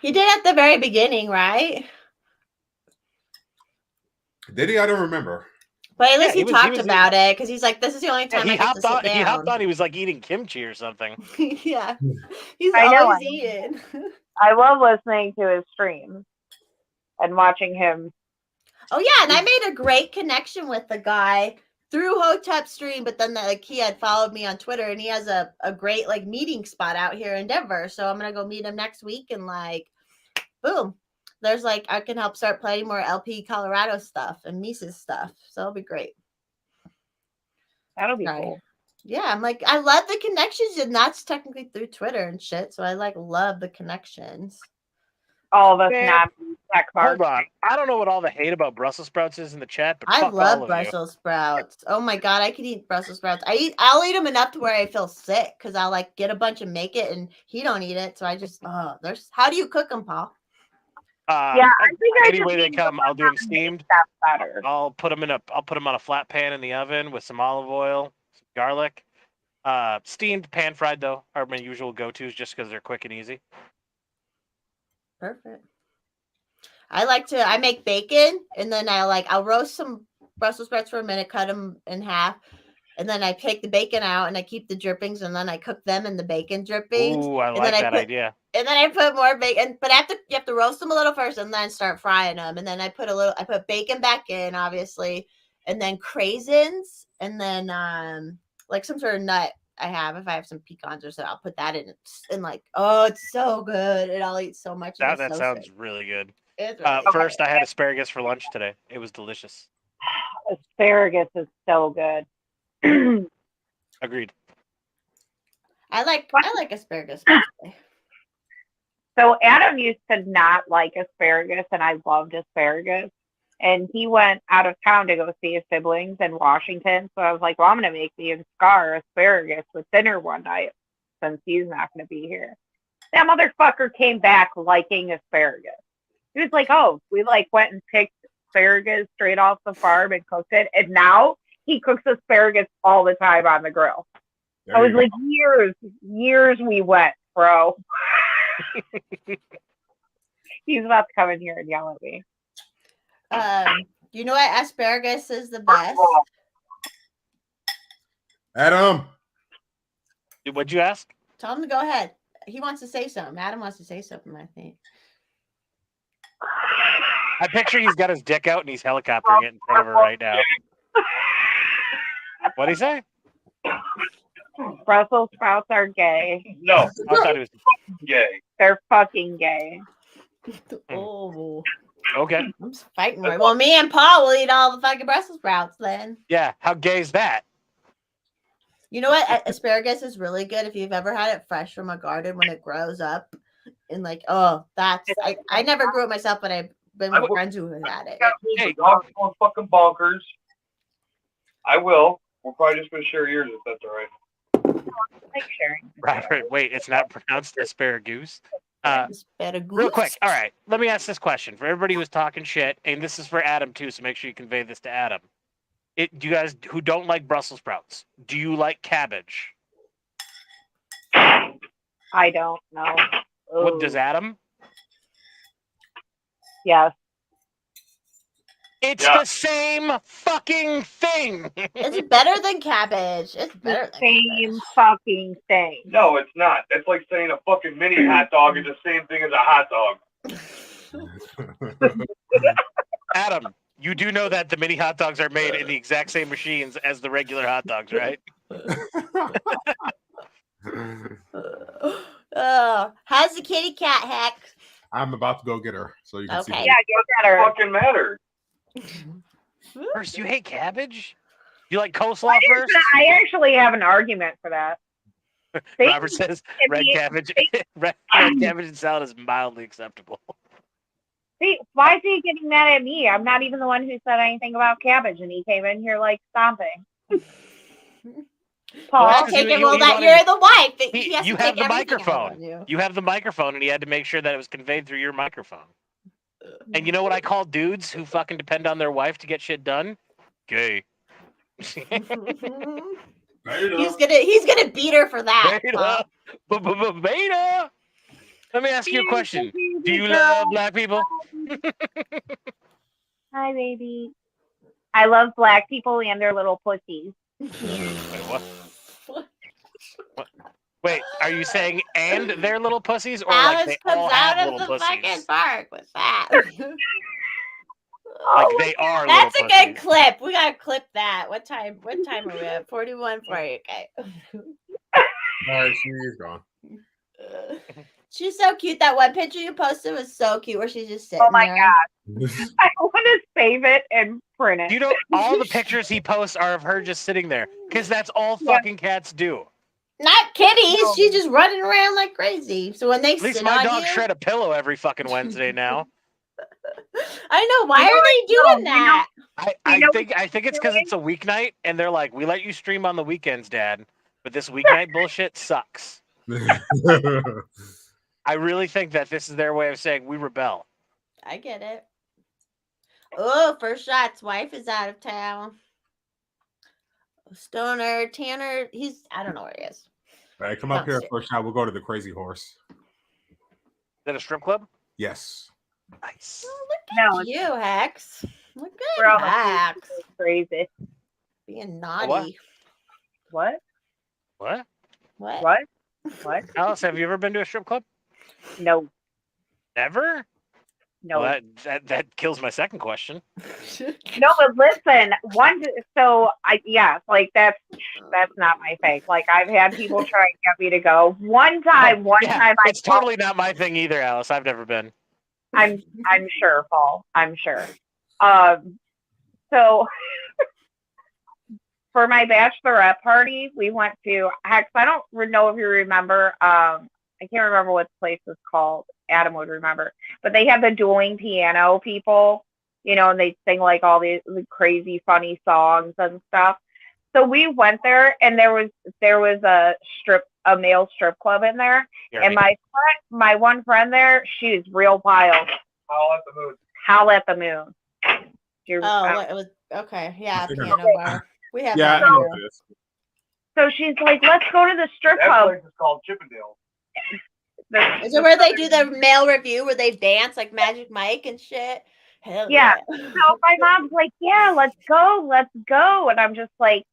He did at the very beginning, right? Did he? I don't remember. But at least Yeah, he talked about it because he's like, "This is the only Yeah, time he I get to hopped on. sit He hopped down." on. He was like eating kimchi or something. Yeah, he's I know, always I- eating. I love listening to his streams and watching him. Oh yeah, and I made a great connection with the guy through Hotep stream, but then he had followed me on Twitter and he has a great like meeting spot out here in Denver. So I'm gonna go meet him next week and like boom. There's like I can help start playing more LP Colorado stuff and Mises stuff. So it'll be great. That'll be Right. cool. Yeah, I'm like I love the connections, and that's technically through Twitter and shit. So I like love the connections. All of us Man, not tech Hold marks. on. I don't know what all the hate about Brussels sprouts is in the chat, but I fuck all love of Brussels sprouts. Oh my god, I could eat Brussels sprouts. I'll eat them enough to where I feel sick because I'll like get a bunch and make it, and he don't eat it. So I just there's how do you cook them, Paul? you. Yeah, I think I Any just way they need come, I'll do them steamed. That's better. I'll put them on a flat pan in the oven with some olive oil, some garlic. Steamed, pan fried though are my usual go-tos just because they're quick and easy. Perfect. I make bacon and then I'll roast some Brussels sprouts for a minute, cut them in half, and then I take the bacon out and I keep the drippings and then I cook them in the bacon drippings. Ooh, I and like then that idea. And then I put more bacon, but you have to roast them a little first and then start frying them. And then I put bacon back in, obviously, and then craisins, and then like some sort of nut I have. If I have some pecans or so, I'll put that in. And like, oh, it's so good, and I'll eat so much. That sounds really good. It's really good. First, I had asparagus for lunch today. It was delicious. Asparagus is so good. Agreed. I like asparagus. So Adam used to not like asparagus, and I loved asparagus. And he went out of town to go see his siblings in Washington. So I was like, well, I'm going to make me and Scar asparagus with dinner one night since he's not going to be here. That motherfucker came back liking asparagus. He was like, oh, we like went and picked asparagus straight off the farm and cooked it. And now he cooks asparagus all the time on the grill. There I was you like, years we went, bro. He's about to come in here and yell at me. You know what? Asparagus is the best. go. Adam. What'd you ask? Tell him to go ahead. He wants to say something. Adam wants to say something, I think. I picture he's got his dick out and he's helicoptering it in front of her right now. What'd he say? Brussels sprouts are gay. No, I thought it was gay. They're fucking gay. Oh, okay. I'm just fighting right. Well, me and Paul will eat all the fucking Brussels sprouts then. Yeah, how gay is that? You know what? Asparagus is really good if you've ever had it fresh from a garden when it grows up. And like, oh, I never grew it myself, but I've been with friends who have had it. Hey, dog's going fucking bonkers. I will. We're probably just going to share yours if that's all right. Like sharing. Robert, wait, it's not pronounced asparagus. Asparagus. Real quick, all right, let me ask this question for everybody who's talking shit, and this is for Adam too, so make sure you convey this to Adam. Do you guys who don't like Brussels sprouts, do you like cabbage? I don't know. What does Ooh. Adam? Yes. It's Yeah. the same fucking thing. It's better than cabbage. It's better than Same cabbage. fucking thing. No, it's not. It's like saying a fucking mini hot dog is the same thing as a hot dog. Adam, you do know that the mini hot dogs are made in the exact same machines as the regular hot dogs, right? Oh, how's the kitty cat, Heck? I'm about to go get her, so you can see. Okay. her. Yeah, go get her. Fucking matter. First, you hate cabbage? You like coleslaw first? I actually have an argument for that. Robert says If red you- cabbage, red cabbage and salad is mildly acceptable. See, why is he getting mad at me? I'm not even the one who said anything about cabbage, and he came in here like stomping. Paul, Well, I'll because take he- it. he- Well, he that wanted you're to- the wife. He- He has you to have take the everything out microphone. on you. You have the microphone, and he had to make sure that it was conveyed through your microphone. And you know what I call dudes who fucking depend on their wife to get shit done? Gay. He's gonna beat her for that. Beta. Beta. Let me ask you a question. Do you love black people? Hi, baby. I love black people and their little pussies. Wait, what? Wait, are you saying and their little pussies, or like Alice they comes all have out of little the fucking pussies? park with that. Like they are That's a little good pussies. clip. We gotta clip that. What time are we at? 41, 40. Okay. All right, she's gone. She's so cute. That one picture you posted was so cute where she's just sitting Oh my there. god. I want to save it and print it. You know, all the pictures he posts are of her just sitting there, because that's all Yeah. fucking cats do. Not kitties. No. She's just running around like crazy. So when they At least sit my on dog you, shred a pillow every fucking Wednesday now. I know. Why You know are they what? doing No, that? I know think it's because it's a weeknight, and they're like, we let you stream on the weekends, Dad, but this weeknight bullshit sucks. I really think that this is their way of saying we rebel. I get it. Oh, first shot's wife is out of town. Stoner, Tanner, I don't know where he is. All right, come up here Downstairs. for a shot. We'll go to the Crazy Horse. Is that a strip club? Yes. Nice. Oh, look No, at you, Hex. Look We're at all Hex. crazy. Being what? naughty. What? What? What? What? What? Alice, have you ever been to a strip club? No. Never? No. Well, that kills my second question. No, but listen, that's not my thing. Like I've had people try and get me to go. One time It's totally not my thing either, Alice. I've never been. I'm sure, Paul. I'm sure. So for my bachelorette party, we went to Hex. I don't know if you remember. I can't remember what the place was called. Adam would remember, but they have the dueling piano people, and they sing like all these crazy funny songs and stuff. So we went there, and there was a male strip club in there, and my one friend there, she's real wild. Howl at the moon. It was okay. Yeah, piano bar. We have Yeah, that I know here. what it is. So she's like, let's go to the strip That club. place is called Chippendale. Is it where they do the male review where they dance like Magic Mike and shit? Hell Yeah. yeah. So my mom's like, yeah, let's go. And I'm just like,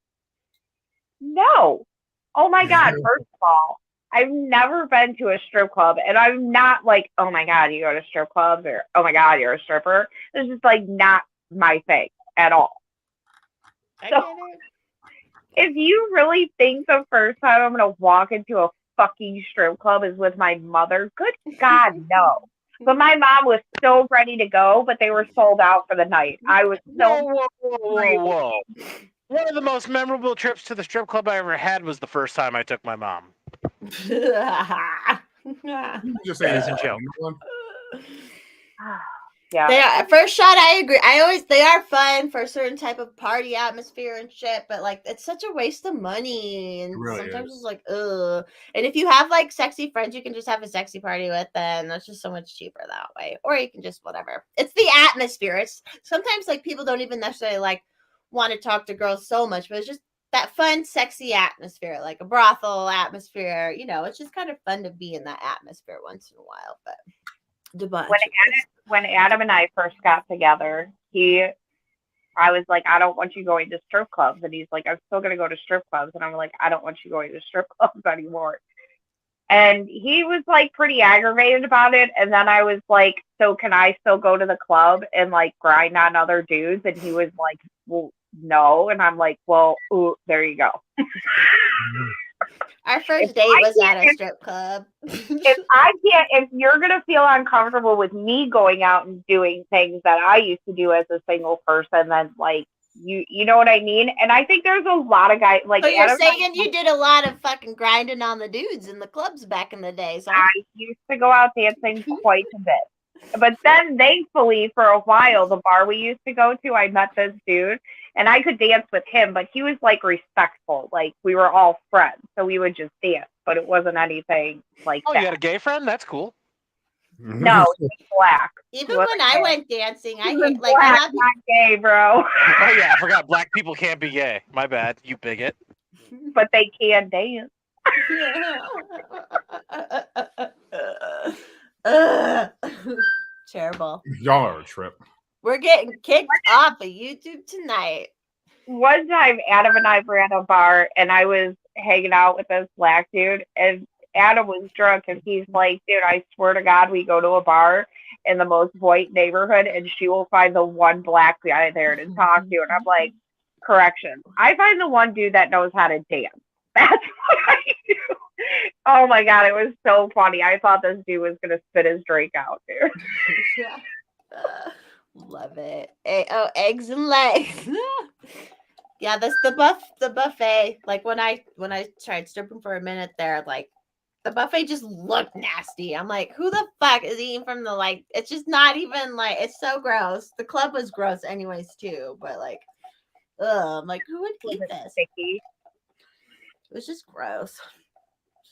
no. Oh my God. First of all, I've never been to a strip club, and I'm not like, oh my God, you go to strip clubs, or oh my God, you're a stripper. This is like not my thing at all. I So- get it. If you really think the first time I'm going to walk into a fucking strip club is with my mother, good God, no. But my mom was so ready to go, but they were sold out for the night. I was so Whoa. One of the most memorable trips to the strip club I ever had was the first time I took my mom. You just say That it's is a joke. yeah. They are, first shot, I agree. They are fun for a certain type of party atmosphere and shit, but like it's such a waste of money, and It really sometimes is. it's like, ugh. And if you have like sexy friends, you can just have a sexy party with them. That's just so much cheaper that way. Or you can just whatever. It's the atmosphere. It's sometimes like people don't even necessarily like want to talk to girls so much, but it's just that fun, sexy atmosphere, like a brothel atmosphere. You know, it's just kind of fun to be in that atmosphere once in a while. But When Adam and I first got together, I was like, I don't want you going to strip clubs. And he's like, I'm still going to go to strip clubs. And I'm like, I don't want you going to strip clubs anymore. And he was like pretty aggravated about it. And then I was like, so can I still go to the club and like grind on other dudes? And he was like, well, no. And I'm like, well, ooh, there you go. our first date was at a strip club. If you're going to feel uncomfortable with me going out and doing things that I used to do as a single person, then like, you know what I mean? And I think there's a lot of guys like. So you're saying you did a lot of fucking grinding on the dudes in the clubs back in the days, huh? I used to go out dancing quite a bit. But then, thankfully, for a while, the bar we used to go to, I met this dude, and I could dance with him, but he was, like, respectful. Like, we were all friends, so we would just dance, but it wasn't anything like that. You had a gay friend? That's cool. No, he was black. Even when I went dancing, I hate, like, black, I love not gay, bro. Oh, yeah, I forgot black people can't be gay. My bad, you bigot. But they can dance. Terrible. Y'all are a trip. We're getting kicked off of YouTube tonight. One time, Adam and I were at a bar, and I was hanging out with this black dude, and Adam was drunk, and he's like, dude, I swear to God, we go to a bar in the most white neighborhood, and she will find the one black guy there to talk to. And I'm like, correction. I find the one dude that knows how to dance. That's what I do. Oh, my God, it was so funny. I thought this dude was going to spit his drink out, dude. Love it. Eggs and legs. Yeah, that's the buffet. Like when I tried stripping for a minute there, like the buffet just looked nasty. I'm like, who the fuck is eating from the like? It's just not even like, it's so gross. The club was gross anyways too, but like, I'm like, who would eat this? Sticky. It was just gross.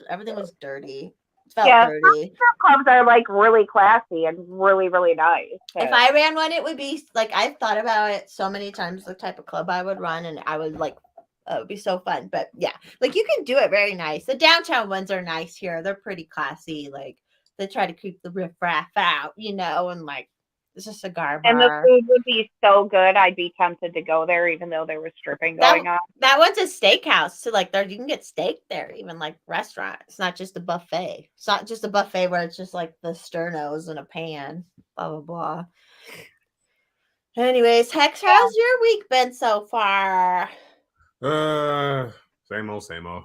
Everything was dirty. It felt dirty. Strip clubs are like really classy and really, really nice. If I ran one, it would be like, I've thought about it so many times, the type of club I would run, and I would like, it would be so fun. But yeah, like you can do it very nice. The downtown ones are nice here. They're pretty classy. Like they try to keep the riffraff out, you know, and like it's a cigar bar. And the food would be so good. I'd be tempted to go there, even though there was stripping going on. That one's a steakhouse. So like there, you can get steak there, even like restaurant. It's not just a buffet. It's not just a buffet where it's just like the sternos in a pan, blah, blah, blah. Anyways, Hex, how's your week been so far? Same old, same old.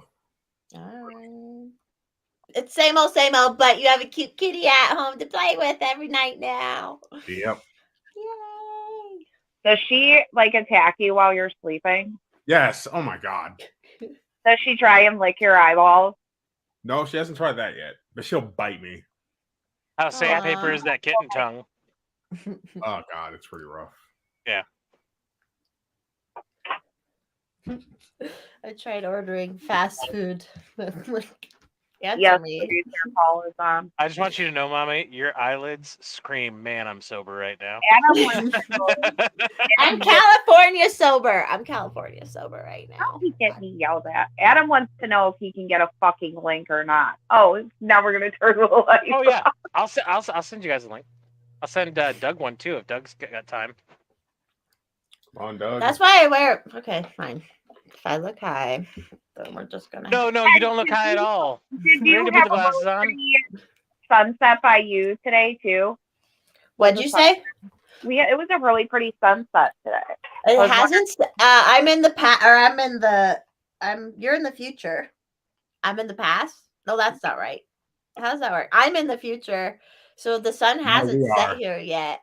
All right. It's same old, but you have a cute kitty at home to play with every night now. Yep. Yay. Does she like attack you while you're sleeping? Yes. Oh my God. Does she try and lick your eyeballs? No, she hasn't tried that yet, but she'll bite me. How sandpaper is that kitten tongue? Oh God, it's pretty rough. Yeah. I tried ordering fast food. Yes, me. producer Paul is on. I just want you to know, Mommy, your eyelids scream, man, I'm sober right now. Adam wants to know, I'm California sober right now. how he get me yelled at. Adam wants to know if he can get a fucking link or not. Oh, now we're gonna turn the light. Oh yeah, I'll send you guys a link. I'll send Doug one too if Doug's got time. Come on, Doug. That's why I wear. Okay, fine. If I look high, then we're just gonna. No, you don't look high at all. Did You you need to put have the a glasses on. pretty sunset by you today too? What'd you say? It was a really pretty sunset today. It hasn't. I'm in the past, or I'm in the. You're in the future. I'm in the past. No, that's not right. How does that work? I'm in the future, so the sun hasn't set here yet.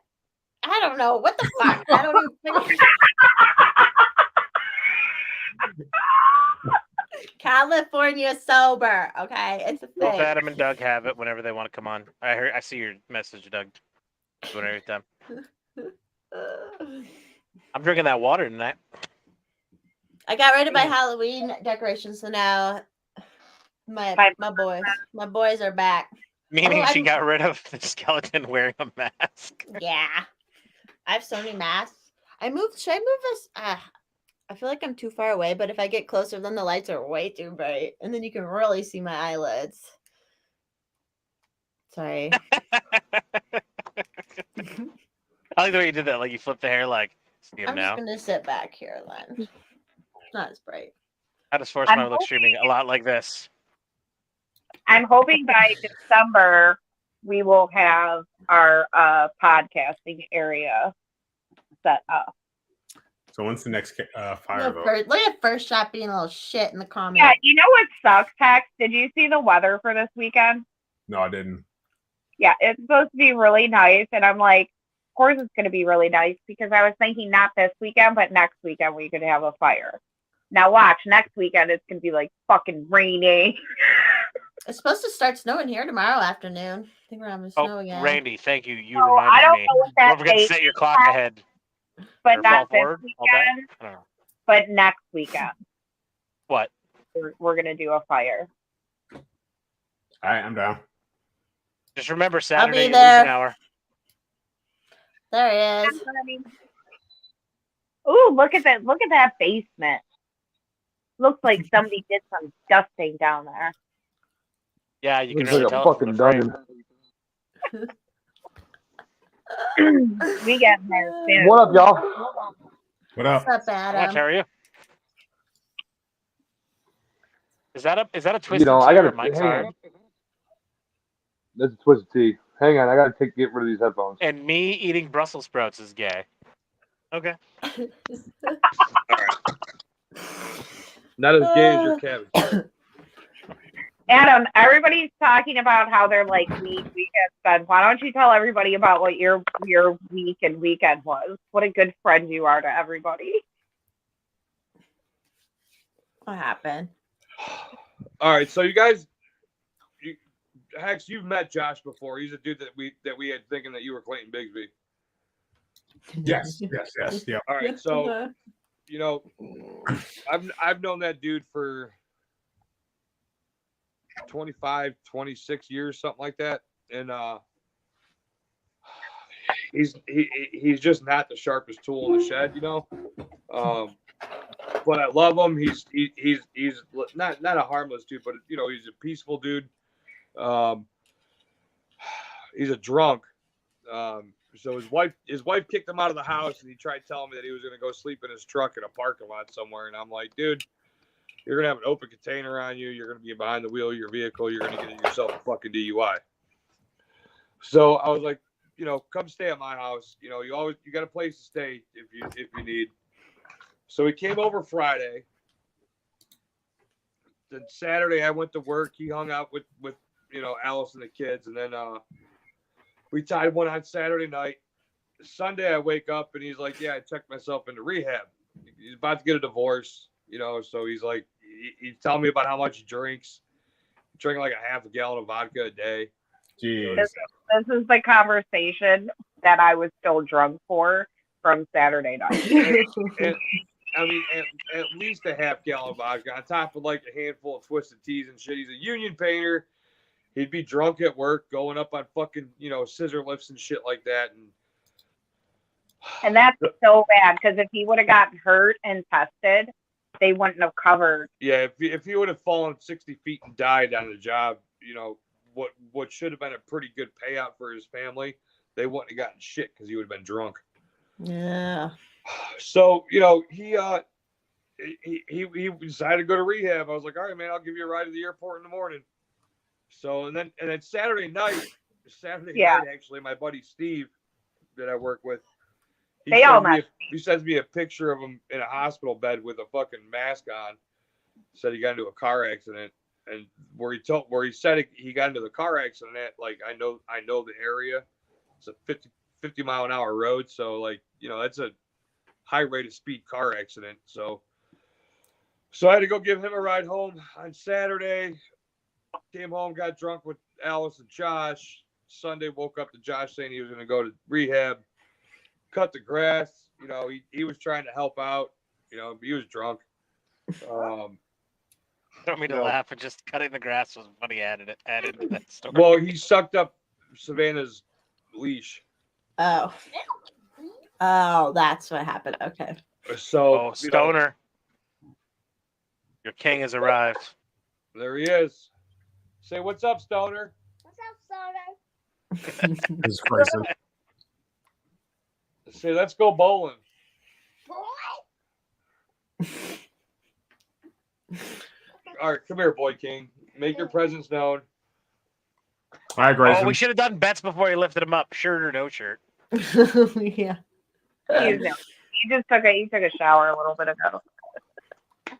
I don't know what the fuck. I don't even. California sober. Okay, it's a thing. Both Adam and Doug have it whenever they want to come on. I see your message, Doug. Doing every time. I'm drinking that water tonight. I got rid of my Halloween decorations, so now my boys are back. Meaning she got rid of the skeleton wearing a mask. Yeah, I have so many masks. Should I move this? I feel like I'm too far away, but if I get closer, then the lights are way too bright, and then you can really see my eyelids. Sorry. I like the way you did that. Like you flipped the hair. Like see him I'm now. just gonna sit back here then. It's not as bright. How does Force I'm Mine look streaming? A lot like this. I'm hoping by December we will have our podcasting area set up. So when's the next fire Look, vote? look at First Shot being a little shit in the comments. Yeah, you know what sucks, Tex? Did you see the weather for this weekend? No, I didn't. Yeah, it's supposed to be really nice, and I'm like, of course it's going to be really nice because I was thinking not this weekend, but next weekend we could have a fire. Now watch, next weekend it's going to be like fucking raining. It's supposed to start snowing here tomorrow afternoon. I think we're having snow again. Randy, thank you. You So reminded I don't me. know what that Don't forget to date set your clock is, ahead. but Or not fall this forward all day. weekend, I don't know. but next weekend What? we're going to do a fire. All right, I'm down. Just remember Saturday. be you lose an there. hour. There he is. Ooh, look at that! Look at that basement. Looks like somebody did some dusting down there. Yeah, you can Looks really like a tell. It from fucking the frame. dungeon. We get there soon. What up, y'all? What up? What's up, How much? Adam? How are you? Is that a twisted You know, I tea gotta or Mike's hang arm? on. That's a twisted tea. Hang on, I gotta get rid of these headphones. And me eating Brussels sprouts is gay. Okay. Not as gay as your cabbage. Adam, everybody's talking about how they're like weekend spent. Why don't you tell everybody about what your week and weekend was? What a good friend you are to everybody. What happened? All right, so you guys, Hex, you've met Josh before. He's a dude that we had thinking that you were Clayton Bigsby. Yes. Yeah. All right, so you know, I've known that dude for 25, 26 years, something like that, and he's just not the sharpest tool in the shed, you know. But I love him. He's not a harmless dude, but you know, he's a peaceful dude. He's a drunk. So his wife kicked him out of the house, and he tried telling me that he was going to go sleep in his truck in a parking lot somewhere. And I'm like, dude, you're going to have an open container on you. You're going to be behind the wheel of your vehicle. You're going to get yourself a fucking DUI. So I was like, you know, come stay at my house. You know, you got a place to stay if you need. So he came over Friday. Then Saturday I went to work. He hung out with you know, Alice and the kids, and then we tied one on Saturday night. Sunday I wake up and he's like, yeah, I checked myself into rehab. He's about to get a divorce, you know, so he's like, he's telling me about how much he drinks. Drinking like a half a gallon of vodka a day. Jeez. This is the conversation that I was still drunk for from Saturday night. And I mean, at least a half gallon of vodka on top of like a handful of twisted teas and shit. He's a union painter. He'd be drunk at work, going up on fucking, you know, scissor lifts and shit like that. And that's so bad because if he would have gotten hurt and tested, they wouldn't have covered. Yeah, if he would have fallen 60 feet and died on the job, you know, what should have been a pretty good payout for his family, they wouldn't have gotten shit because he would have been drunk. Yeah. So, you know, he decided to go to rehab. I was like, all right, man, I'll give you a ride to the airport in the morning. So, and then Saturday night, actually, my buddy Steve that I work with, he sends me a picture of him in a hospital bed with a fucking mask on. Said he got into a car accident, and where he said he got into the car accident at, like, I know the area. It's a 50 mile an hour road, so like, you know, that's a high rate of speed car accident. So I had to go give him a ride home on Saturday. Came home, got drunk with Alice and Josh. Sunday woke up to Josh saying he was going to go to rehab, cut the grass. You know, he was trying to help out. You know, he was drunk. Don't mean to laugh, but just cutting the grass was funny added to that story. Well, he sucked up Savannah's leash. Oh, that's what happened. Okay. So Stoner, your king has arrived. there he is. Say what's up, Stoner. What's up, Stoner? This is crazy. Say let's go bowling. Boy. All right, come here, boy king. Make your presence known. All right, Grayson. Oh, we should have done bets before he lifted him up. Shirt or no shirt. Yeah. He took a shower a little bit ago.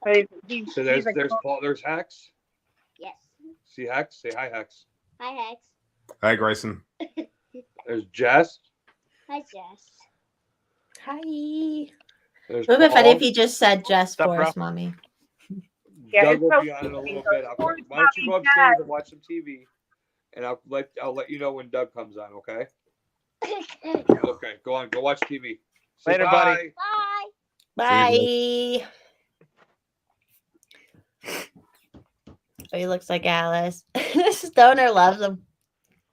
But So there's Hex. Yes. See Hex? Say hi, Hex. Hi, Hex. Hi, Grayson. There's Jess. Hi, Jess. Hi. There's It would be funny Paul. if he just said Jess What's up, for bro? us, mommy. Yeah, Doug it's will so be on in a little funny. bit. Where's Why don't you go Mommy upstairs Jess? and watch some TV, and I'll let you know when Doug comes on. Okay. Okay. Go on. Go watch TV. Say Later, bye. buddy. Bye. Bye. Oh, he looks like Alice. Stoner loves him.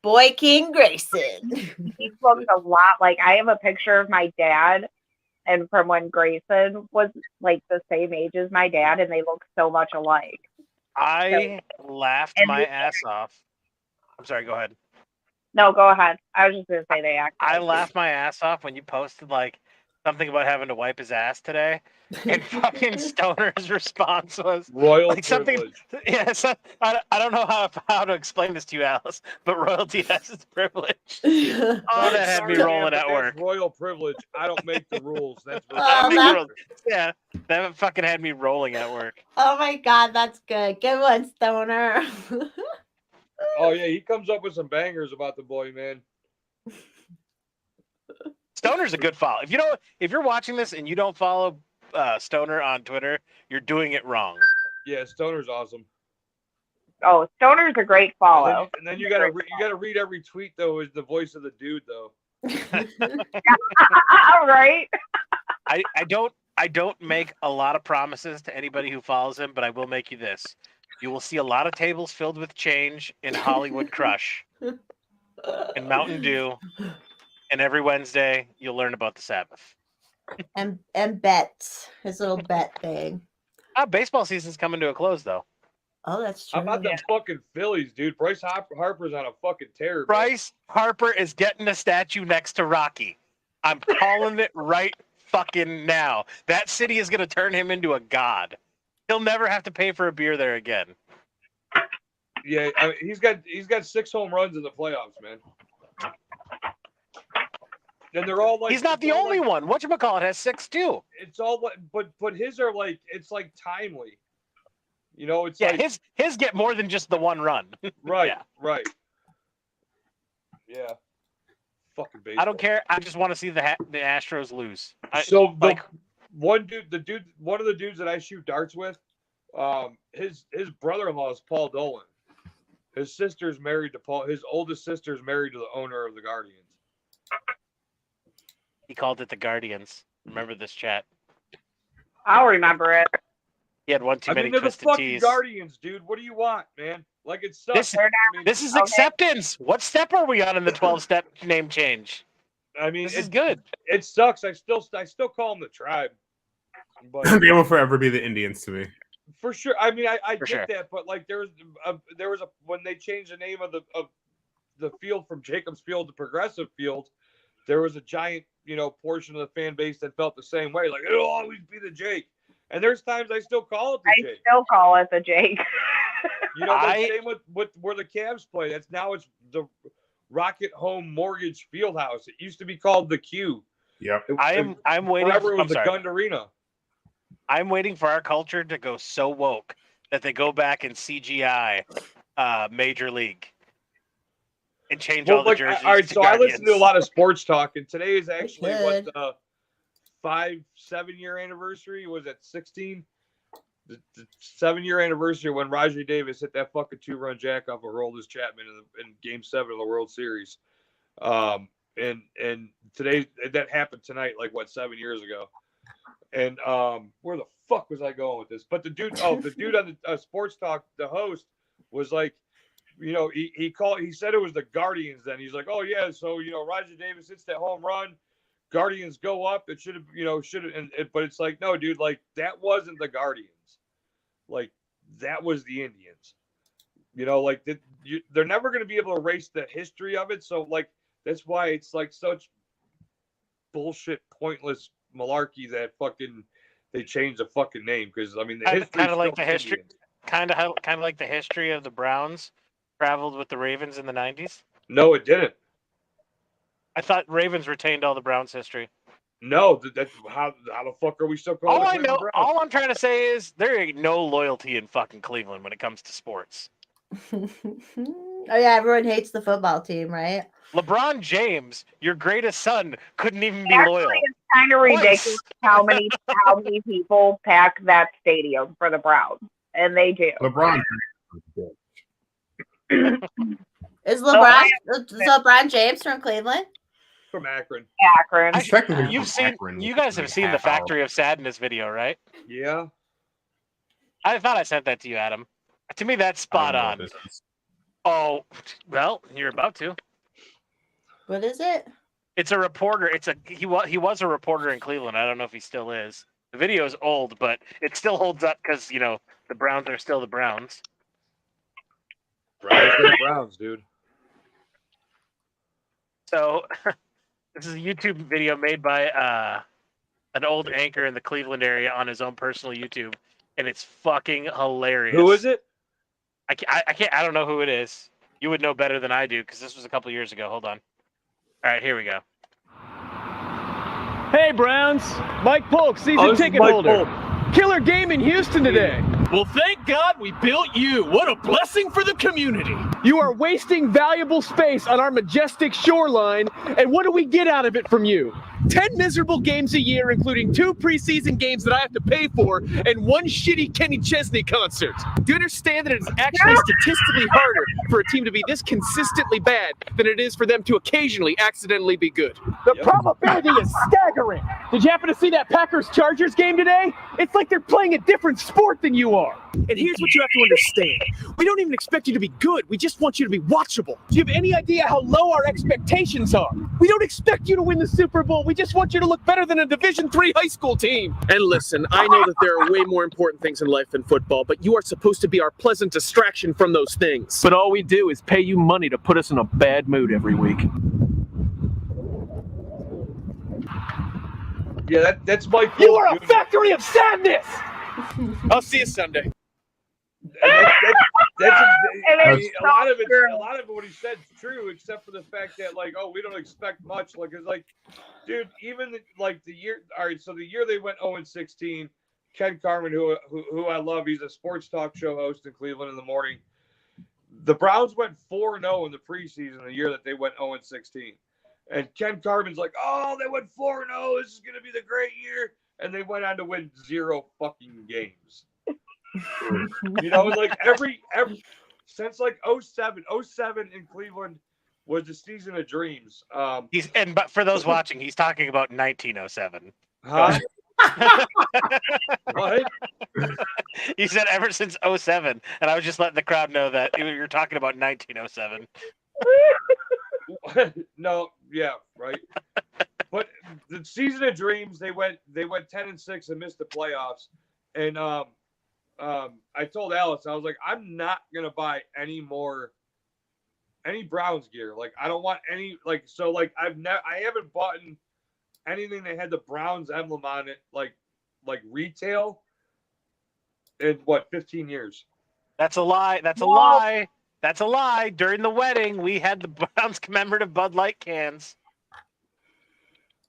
Boy King Grayson. He looks a lot like, I have a picture of my dad, and from when Grayson was like the same age as my dad, and they look so much alike. I laughed And my this- ass off. I'm sorry, go ahead. No, go ahead. I was just gonna say they act. I alike. laughed my ass off when you posted like something about having to wipe his ass today, and fucking Stoner's response was Royal like something. privilege. Yeah, so, I don't know how to explain this to you, Alice, but royalty has its privilege. Oh, that had me Sorry, rolling man, at but work. that's royal privilege. I don't make the rules. That's Oh, Make the that- rules. Yeah, that fucking had me rolling at work. Oh my God, that's good. Good one, Stoner. Oh yeah, he comes up with some bangers about the boy, man. Stoner's a good follow. If you're watching this and you don't follow Stoner on Twitter, you're doing it wrong. Yeah, Stoner's awesome. Oh, Stoner's a great follow. And then you gotta read every tweet though. Is the voice of the dude though? Right? I don't make a lot of promises to anybody who follows him, but I will make you this. You will see a lot of tables filled with change in Hollywood Crush and Mountain Dew, and every Wednesday you'll learn about the Sabbath. and bets. His little bet thing. Baseball season's coming to a close though. Oh, that's How true. about them fucking Phillies, dude? Bryce Harper's on a fucking tear. Man. Bryce Harper is getting a statue next to Rocky. I'm calling it right fucking now. That city is going to turn him into a god. He'll never have to pay for a beer there again. Yeah, I mean, he's got 6 home runs in the playoffs, man. And they're all like He's not the only one. Whatchamacallit has 6 too. It's all like, but his are like, it's like timely. You know, it's Yeah, like his get more than just the one run. right, yeah. right. Yeah. Fucking baseball. I don't care. I just want to see the Astros lose. So like one of the dudes that I shoot darts with, his brother-in-law is Paul Dolan. His sister's married to Paul. His oldest sister's married to the owner of the Guardians. he called it the Guardians. Remember this chat? I'll remember it. He had one too many they're the twisted fucking tees. Guardians, dude. What do you want, man? Like it sucks. This is Okay. acceptance. What step are we on in the 12-step name change? I mean, This is good. It sucks. I still call them the tribe. But They will forever be the Indians to me. for sure. I mean, I get sure. that, but like there was a when they changed the name of the field from Jacobs Field to Progressive Field, there was a giant, portion of the fan base that felt the same way. Like it'll always be the Jake. And there's times I still call it the I Jake. still call it the Jake. Same with where the Cavs play. It's the Rocket Home Mortgage Fieldhouse. It used to be called the Q. Yep. I'm waiting. Forever it I'm was the sorry. Gund Arena. I'm waiting for our culture to go so woke that they go back and CGI Major League and change all the jerseys. All right, to so I listen to a Guardians. lot of sports talk, and today is actually Good. what the 7-year anniversary was at 16. The 7-year anniversary when Rajay Davis hit that fucking 2-run jack off of Aroldis Chapman in Game 7 of the World Series. And today that happened tonight, 7 years ago. And where the fuck was I going with this? But the dude on the sports talk, the host was like, he said it was the Guardians. Then he's like, oh yeah, so Rajay Davis hits that home run, Guardians go up. It should have, but it's like, no, dude, like that wasn't the Guardians. Like that was the Indians. Like they're never going to be able to erase the history of it. So like that's why it's like such bullshit, pointless malarkey that fucking they changed the fucking name, because I mean the history kind of like the history, kind of like the history of the Browns traveled with the Ravens in the 90s. No, it didn't. I thought Ravens retained all the Browns history. No, that's how the fuck are we still calling All the I know, Browns? all I'm trying to say is there ain't no loyalty in fucking Cleveland when it comes to sports. Oh yeah, everyone hates the football team, right? LeBron James, your greatest son, couldn't even be Actually, loyal. it's kind of ridiculous how many people pack that stadium for the Browns, and they do. LeBron. Is LeBron James from Cleveland? From Akron. Akron. Technically You've from seen, Akron, you which guys is have like seen the half hour. Factory of Sadness video, right? Yeah. I thought I sent that to you, Adam. To me, that's spot I don't know on. what this is. Oh, well, you're about to. What is it? It's a reporter. He was a reporter in Cleveland. I don't know if he still is. The video is old, but it still holds up because the Browns are still the Browns. Browns are the Browns, dude. So this is a YouTube video made by an old anchor in the Cleveland area on his own personal YouTube, and it's fucking hilarious. Who is it? I can't. I don't know who it is. You would know better than I do because this was a couple years ago. Hold on. All right, here we go. Hey Browns, Mike Polk, season ticket holder. Killer game in Houston today. Well, thank God we built you. What a blessing for the community. You are wasting valuable space on our majestic shoreline, and what do we get out of it from you? 10 miserable games a year, including 2 preseason games that I have to pay for, and 1 shitty Kenny Chesney concert. Do you understand that it's actually statistically harder for a team to be this consistently bad than it is for them to occasionally accidentally be good? The probability is staggering. Did you happen to see that Packers-Chargers game today? It's like they're playing a different sport than you are. And here's what you have to understand. We don't even expect you to be good. We just want you to be watchable. Do you have any idea how low our expectations are? We don't expect you to win the Super Bowl. We just want you to look better than a Division III high school team. And listen, I know that there are way more important things in life than football, but you are supposed to be our pleasant distraction from those things. But all we do is pay you money to put us in a bad mood every week. Yeah, that's Mike. You are a factory of sadness! I'll see you Sunday. That's a lot of it. What he said is true, except for the fact that we don't expect much. It's like, dude, even the year. All right, so the year they went 0-16, Ken Carman, who I love, he's a sports talk show host in Cleveland in the morning. The Browns went 4-0 in the preseason the year that they went 0-16, and Ken Carman's like, oh, they went 4-0. This is gonna be the great year, and they went on to win 0 fucking games. Every since 07 in Cleveland was the season of dreams. But for those watching, he's talking about 1907. Huh? What? He said ever since 07, and I was just letting the crowd know that you're talking about 1907. No, yeah, right. But the season of dreams, they went 10-6 and missed the playoffs, and I told Alice, I was like, I'm not gonna buy any Browns gear. I don't want any. I haven't bought anything that had the Browns emblem on it, like retail, in 15 years. That's a lie. That's a lie. That's a lie. During the wedding, we had the Browns commemorative Bud Light cans.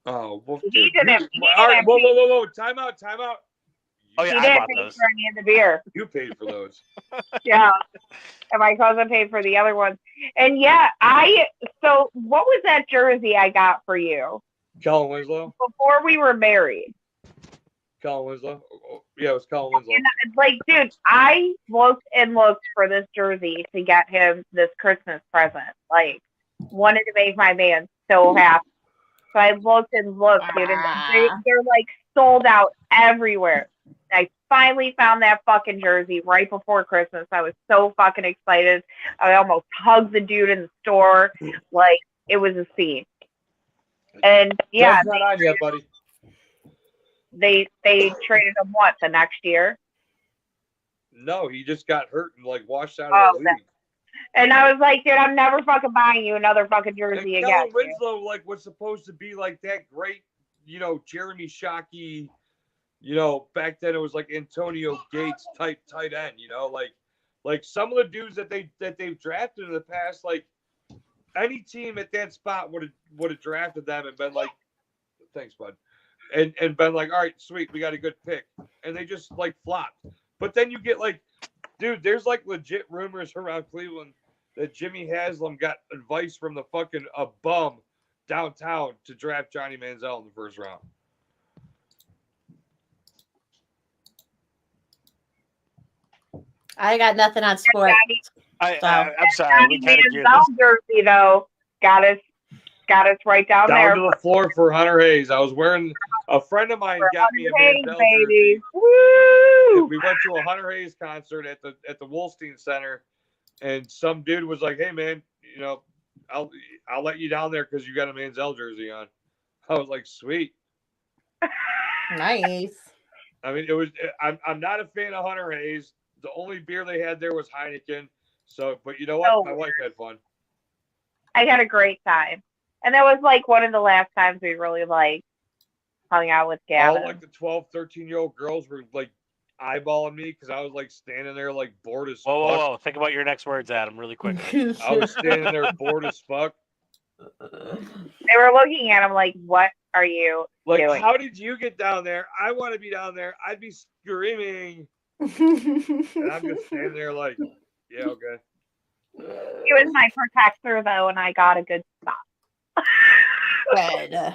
Oh, well, He didn't. all right, whoa! Time out. Oh yeah, He I didn't bought pay those. for any of the beer. You paid for those. Yeah. And my cousin paid for the other ones. And yeah, so what was that jersey I got for you Colin Winslow. before we were married? Colin Winslow. Yeah, it was Colin Winslow. And dude, I looked and looked for this jersey to get him this Christmas present. Wanted to make my man so happy. So I looked and looked, dude, and they're sold out everywhere. I finally found that fucking jersey right before Christmas. I was so fucking excited. I almost hugged the dude in the store. It was a scene. And yeah, Doug's not on yet, buddy. they traded him what the next year. No, he just got hurt and like washed out Oh, of the league. And I was like, dude, I'm never fucking buying you another fucking jersey And again. Kellen Winslow like was supposed to be like that great, Jeremy Shockey, back then it was like Antonio Gates type tight end, like some of the dudes that they've drafted in the past, like any team at that spot would have drafted them and been like, thanks, bud, and been like, all right, sweet, we got a good pick, and they just like flopped. But then you get like, dude, there's like legit rumors around Cleveland that Jimmy Haslam got advice from the fucking bum downtown to draft Johnny Manziel in the first round. I got nothing on sports. I'm sorry. We kind of geared Manziel this. jersey though got us right down there. To the floor for Hunter Hayes. I was wearing. A friend of mine got me a Hayes, Manziel baby. jersey. Woo! We went to a Hunter Hayes concert at the Wolstein Center, and some dude was like, "Hey man, I'll let you down there because you got a Manziel jersey on." I was like, "Sweet." Nice. I mean, it was. I'm not a fan of Hunter Hayes. The only beer they had there was Heineken. So, but you know what? Oh, my wife had fun. I had a great time, and that was like one of the last times we really like hung out with Gavin. All like the 12, 13-year-old girls were like eyeballing me because I was like standing there like bored as fuck. Whoa. Think about your next words, Adam, really quick. I was standing there bored as fuck. They were looking at him like, "What are you doing?" How did you get down there? I want to be down there. I'd be screaming. And I'm just standing there like, yeah, okay. He was my protector though, and I got a good spot. Good.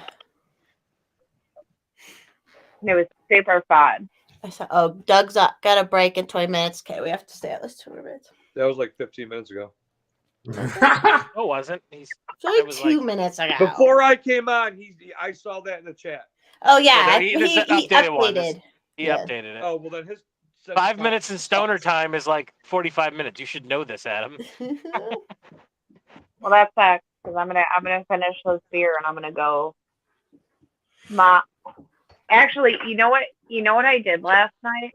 It was super fun. I saw, Doug's up. Got a break in 20 minutes. Okay, we have to stay at least 2 minutes. That was like 15 minutes ago. No, it wasn't. It's only 2 minutes ago. Before I came on, I saw that in the chat. Oh yeah, he he updated. He Yeah. updated it. Oh well, then his 5 minutes in stoner time is like 45 minutes. You should know this, Adam. Well, that sucks because I'm gonna finish this beer and I'm gonna go. Actually, you know what I did last night?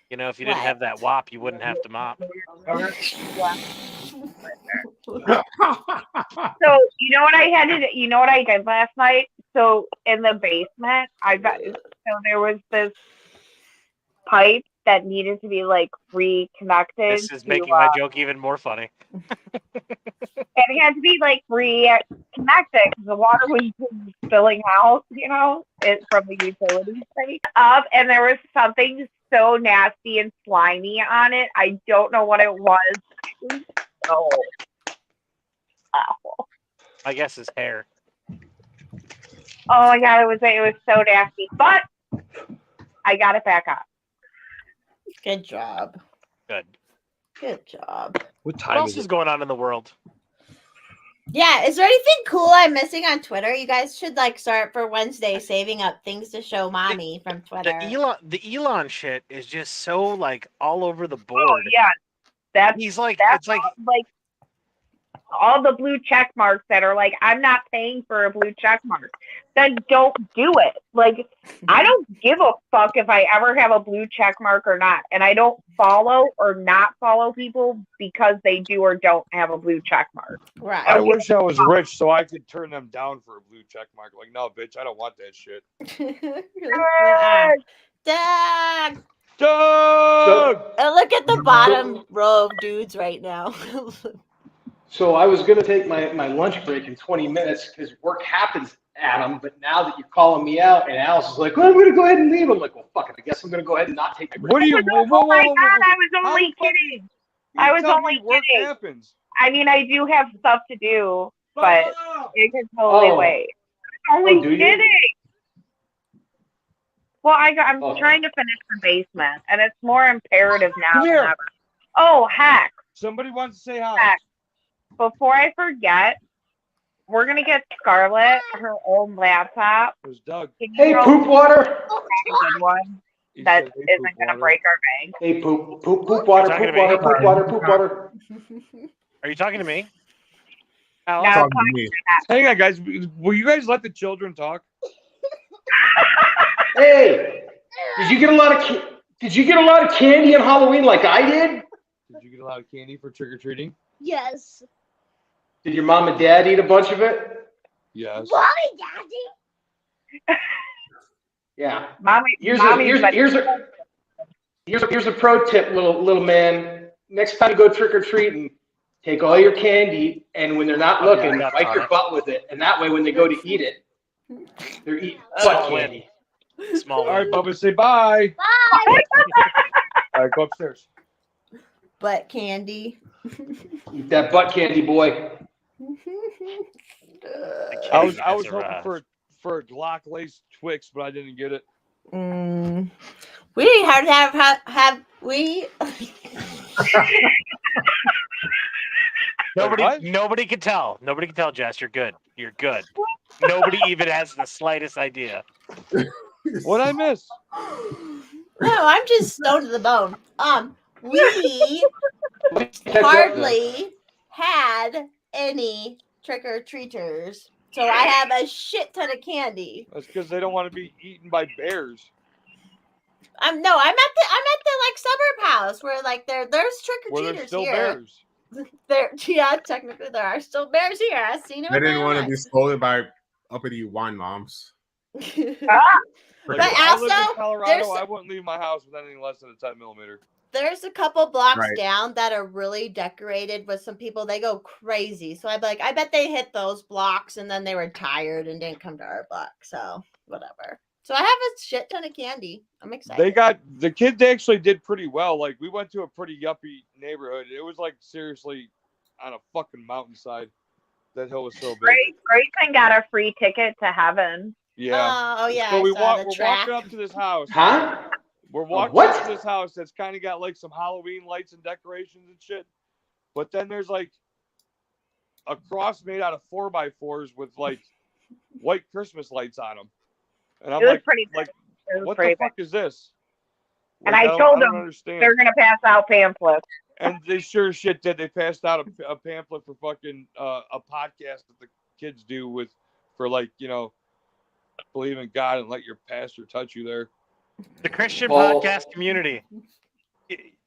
If you didn't have that WAP, you wouldn't have to mop. So you know what I had to do? You know what I did last night? So in the basement, there was this pipe that needed to be like reconnected. This is making my joke even more funny. It had to be like reconnected because the water was spilling out, from the utility site up, and there was something so nasty and slimy on it. I don't know what it was. It was so awful. I guess his hair. Oh my god, it was so nasty, but I got it back up. Good job. Good job. What What else is going on in the world? Yeah, is there anything cool I'm missing on Twitter? You guys should start for Wednesday saving up things to show mommy from Twitter. The Elon shit is just so all over the board. Oh yeah, he's like all the blue check marks that are like, I'm not paying for a blue check mark. Then don't do it. I don't give a fuck if I ever have a blue check mark or not. And I don't follow or not follow people because they do or don't have a blue check mark. Right. I wish I was rich so I could turn them down for a blue check mark. Like, no, bitch, I don't want that shit. Doug! Doug! Look at the bottom row of dudes right now. So I was going to take my lunch break in 20 minutes because work happens, Adam. But now that you're calling me out, and Alice is like, well, I'm going to go ahead and leave. I'm like, well, fuck it. I guess I'm going to go ahead and not take my break. What are you? Oh my god, I was only kidding. I was only work kidding. happens. I mean, I do have stuff to do, but it can totally wait. I'm only kidding. Well, I'm trying to finish the basement, and it's more imperative now than ever. Oh, heck. Somebody wants to say hi. Heck. Before I forget, we're going to get Scarlett her own laptop. It was Doug. Hey, poop water. One that isn't going to break our bank. Hey, poop water, poop water, poop water, poop water. Are you talking to me? Alex? No, Talking to me. Hang on, guys. Will you guys let the children talk? Hey, did you get a lot of candy on Halloween like I did? Did you get a lot of candy for trick or treating? Yes. Did your mom and dad eat a bunch of it? Yes. Mommy, Daddy. Yeah. Mommy, Here's mommy's a pro tip, little man. Next time you go trick or treating, take all your candy, and when they're not Oh, yeah, looking, nuts wipe on your it. butt with it, and that way when they go to eat it, they're eating Small butt win. candy. Small All right, win. Bubba, say bye. Bye. All right, go upstairs. Butt candy. Eat that butt candy, boy. I was That's hoping for a Glock laced Twix, but I didn't get it. We didn't have we. Nobody can tell. Nobody can tell, Jess. You're good. You're good. Nobody even has the slightest idea. What'd I miss? No, I'm just stoned to the bone. We hardly had any trick or treaters, so I have a shit ton of candy. That's because they don't want to be eaten by bears. I'm at the like suburb house where like there's trick or Where there's treaters still here. bears. Technically there are still bears here. I've seen them. They didn't want to be scolded by uppity wine moms. Like, But if I lived also, in Colorado, there's- I wouldn't leave my house with anything less than a 10mm. There's a couple blocks Right. down that are really decorated with some people. They go crazy. So I'd be like, I bet they hit those blocks and then they were tired and didn't come to our block. So whatever. So I have a shit ton of candy. I'm excited. The kids actually did pretty well. Like, we went to a pretty yuppie neighborhood. It was like seriously on a fucking mountainside. That hill was so big. Grayson got a free ticket to heaven. Yeah. Oh yeah. So I we're saw the walking track. up to this house. Huh? We're walking what? up to this house that's kind of got like some Halloween lights and decorations and shit. But then there's like a cross made out of 4x4s with like white Christmas lights on them. And I'm It was like, pretty like, It was what pretty the fuck is this? And Like, I told don't them understand. they're gonna pass out pamphlets. And they sure as shit did. They passed out a pamphlet for fucking a podcast that the kids do for like, you know, believe in God and let your pastor touch you there. The Christian Paul- podcast community.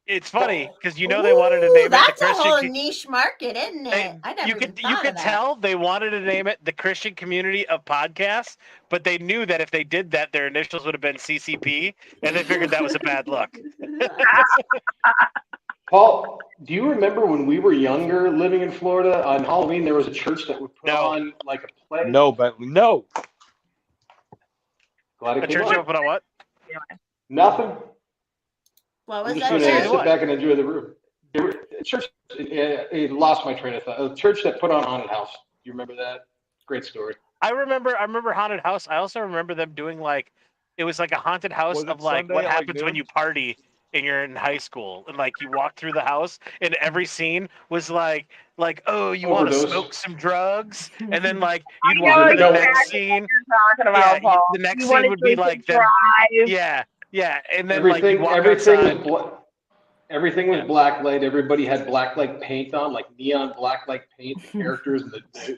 It's funny because you know they wanted to name it the That's a whole Christian. niche market, isn't it? I never You even could thought of that. tell they wanted to name it the Christian community of podcasts, but they knew that if they did that, their initials would have been CCP, and they figured that was a bad look. Paul, do you remember when we were younger living in Florida on Halloween, there was a church that would put on like a play? No, Bentley, no. Glad A it church came that up. would put on what? Nothing. What I'm was just that? going to Jen? sit What? back and enjoy the room. There were a church, it lost my train of thought. A church that put on Haunted House. Do you remember that? Great story. I remember Haunted House. I also remember them doing like it was like a haunted house Was it of like Sunday what at, like, happens when noon? you party and you're in high school and like you walk through the house and every scene was like oh you want to Overdose. smoke some drugs and then like you'd I walk know to the exactly next scene. Talking about Yeah, Paul. the next You scene wanted would be to like them. drive. Yeah, and then Everything, like you walk everything outside. everything was black light. Everybody had black light paint on, like neon black light paint. The characters and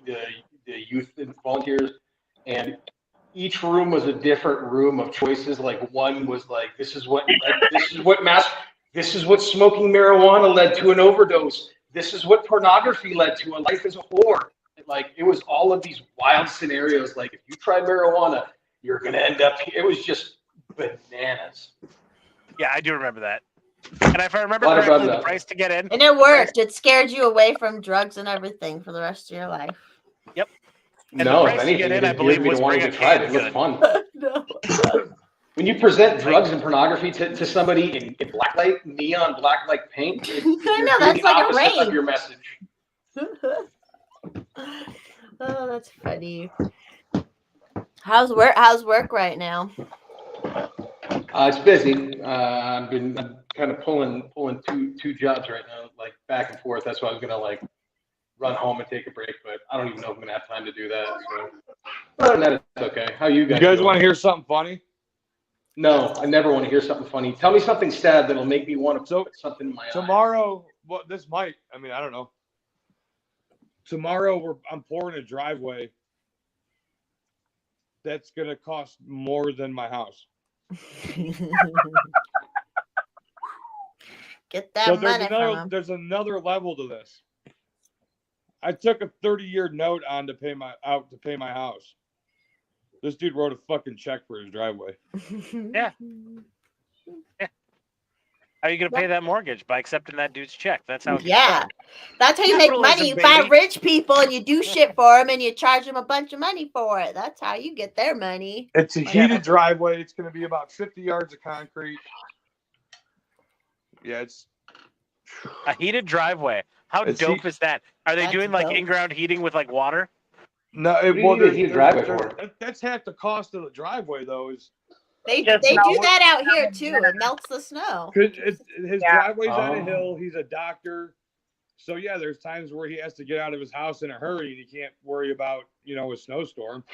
the youth and volunteers, and each room was a different room of choices. Like one was like, this is what smoking marijuana led to an overdose. This is what pornography led to. A life as a whore. Like it was all of these wild scenarios. Like if you try marijuana, you're gonna end up. It was just bananas. Yeah, I do remember that. And if I remember A lot of correctly, the drugs. price to get in. And it worked. It scared you away from drugs and everything for the rest of your life. And No, the if price to get anything, in, it I endeared believe, me to was wanting bring to a try it. can It looked good. fun. No. When you present drugs and pornography to somebody in blacklight, neon blacklight paint, I you're know, doing that's the like a opposite rave. of your message. Oh, that's funny. How's work right now? It's busy. I'm kind of pulling two jobs right now, like back and forth. That's why I was gonna like run home and take a break, but I don't even know if I'm gonna have time to do that. So other than that, it's okay. How you You guys? guys doing? want to hear something funny? No, I never want to hear something funny. Tell me something sad that'll make me want to So, put something in my eye. Tomorrow, well, this might. I mean, I don't know. tomorrow I'm pouring a driveway that's gonna cost more than my house. Get that So money from him. there's another level to this. I took a 30-year note on to pay my house. This dude wrote a fucking check for his driveway. Yeah. How are you going to pay that mortgage? By accepting that dude's check. That's how it gets Yeah. done. That's how you make money. Capitalism, You baby. find rich people and you do shit for them and you charge them a bunch of money for it. That's how you get their money. It's a heated driveway. It's going to be about 50 yards of concrete. Yeah, it's a heated driveway. How dope is that? Are they doing like in-ground heating with like water? No, that's half the cost of the driveway, though. Is they do that out here too? It melts the snow. His driveway's on a hill. He's a doctor, so yeah, there's times where he has to get out of his house in a hurry, and he can't worry about a snowstorm.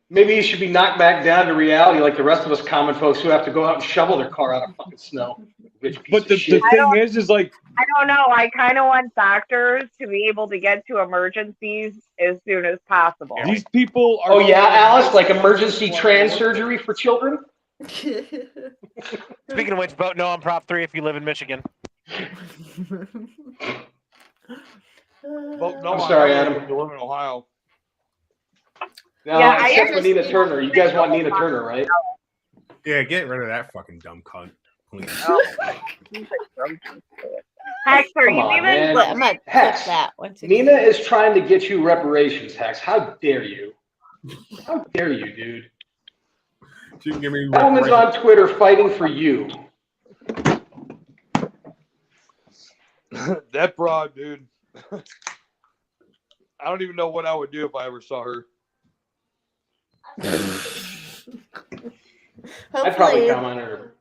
Maybe he should be knocked back down to reality, like the rest of us common folks who have to go out and shovel their car out of fucking snow. But the thing is like, I don't know. I kind of want doctors to be able to get to emergencies as soon as possible. These people are. Oh yeah, Alice, like emergency trans surgery for children. Speaking of which, vote no on Prop 3 if you live in Michigan. Vote no. I'm sorry, Adam. You live in Ohio. No, except for Nina Turner. You guys want Nina Turner, right? Yeah, get rid of that fucking dumb cunt, please. Hex, are you even? I'm gonna Hex, that once Nina is trying to get you reparations, Hex. How dare you? How dare you, dude? She can give me That woman's on Twitter fighting for you. That broad, dude. I don't even know what I would do if I ever saw her. I'd probably come on her.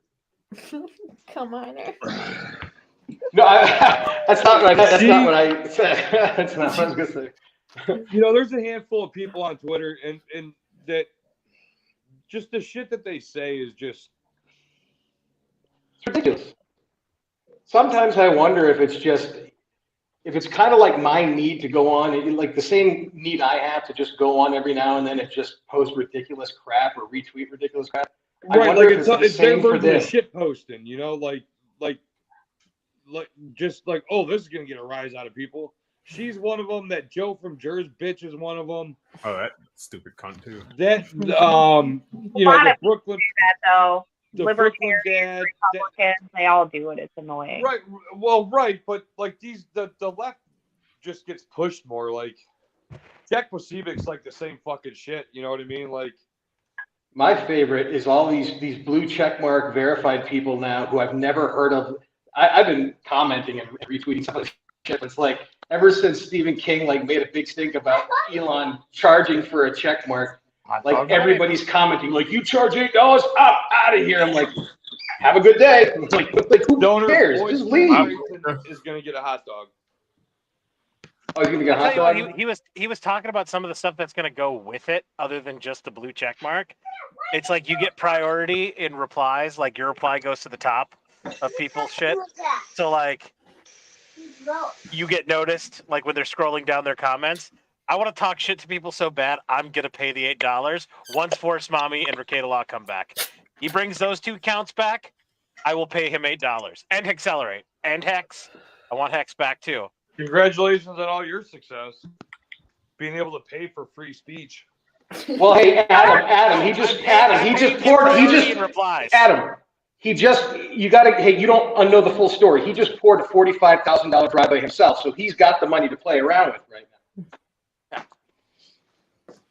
Come on her. No, that's not what I said. That's not what I was gonna say. There's a handful of people on Twitter, and that just the shit that they say is just it's ridiculous. Sometimes I wonder if it's kind of like my need to go on, like the same need I have to just go on every now and then and just post ridiculous crap or retweet ridiculous crap. I wonder if it's the same for this. Shit posting, just like, oh, this is gonna get a rise out of people. She's one of them. That Joe from Jersey bitch is one of them. Oh, that stupid cunt too. That the Brooklyn. That though. The Libertarians, Republicans, they all do it. It's annoying. Right. Well, right, but like the left just gets pushed more. Like Jack Posebek's like the same fucking shit. You know what I mean? Like my favorite is all these blue checkmark verified people now who I've never heard of. I've been commenting and retweeting some of this shit. It's like ever since Stephen King made a big stink about Elon charging for a checkmark. Like everybody's commenting, like you charge $8, out of here. I'm like, have a good day. Like who cares? Just leave. Is gonna get a hot dog. Oh, he's gonna get a hot dog. He was talking about some of the stuff that's gonna go with it, other than just the blue check mark. It's like you get priority in replies. Like your reply goes to the top of people's shit. So like you get noticed like when they're scrolling down their comments. I want to talk shit to people so bad, I'm going to pay the $8 once Force Mommy and Ricada Law come back. He brings those two counts back, I will pay him $8. And Accelerate. And Hex. I want Hex back too. Congratulations on all your success. Being able to pay for free speech. Well, hey, Adam, you don't know the full story. He just poured a $45,000 driveway himself, so he's got the money to play around with right now.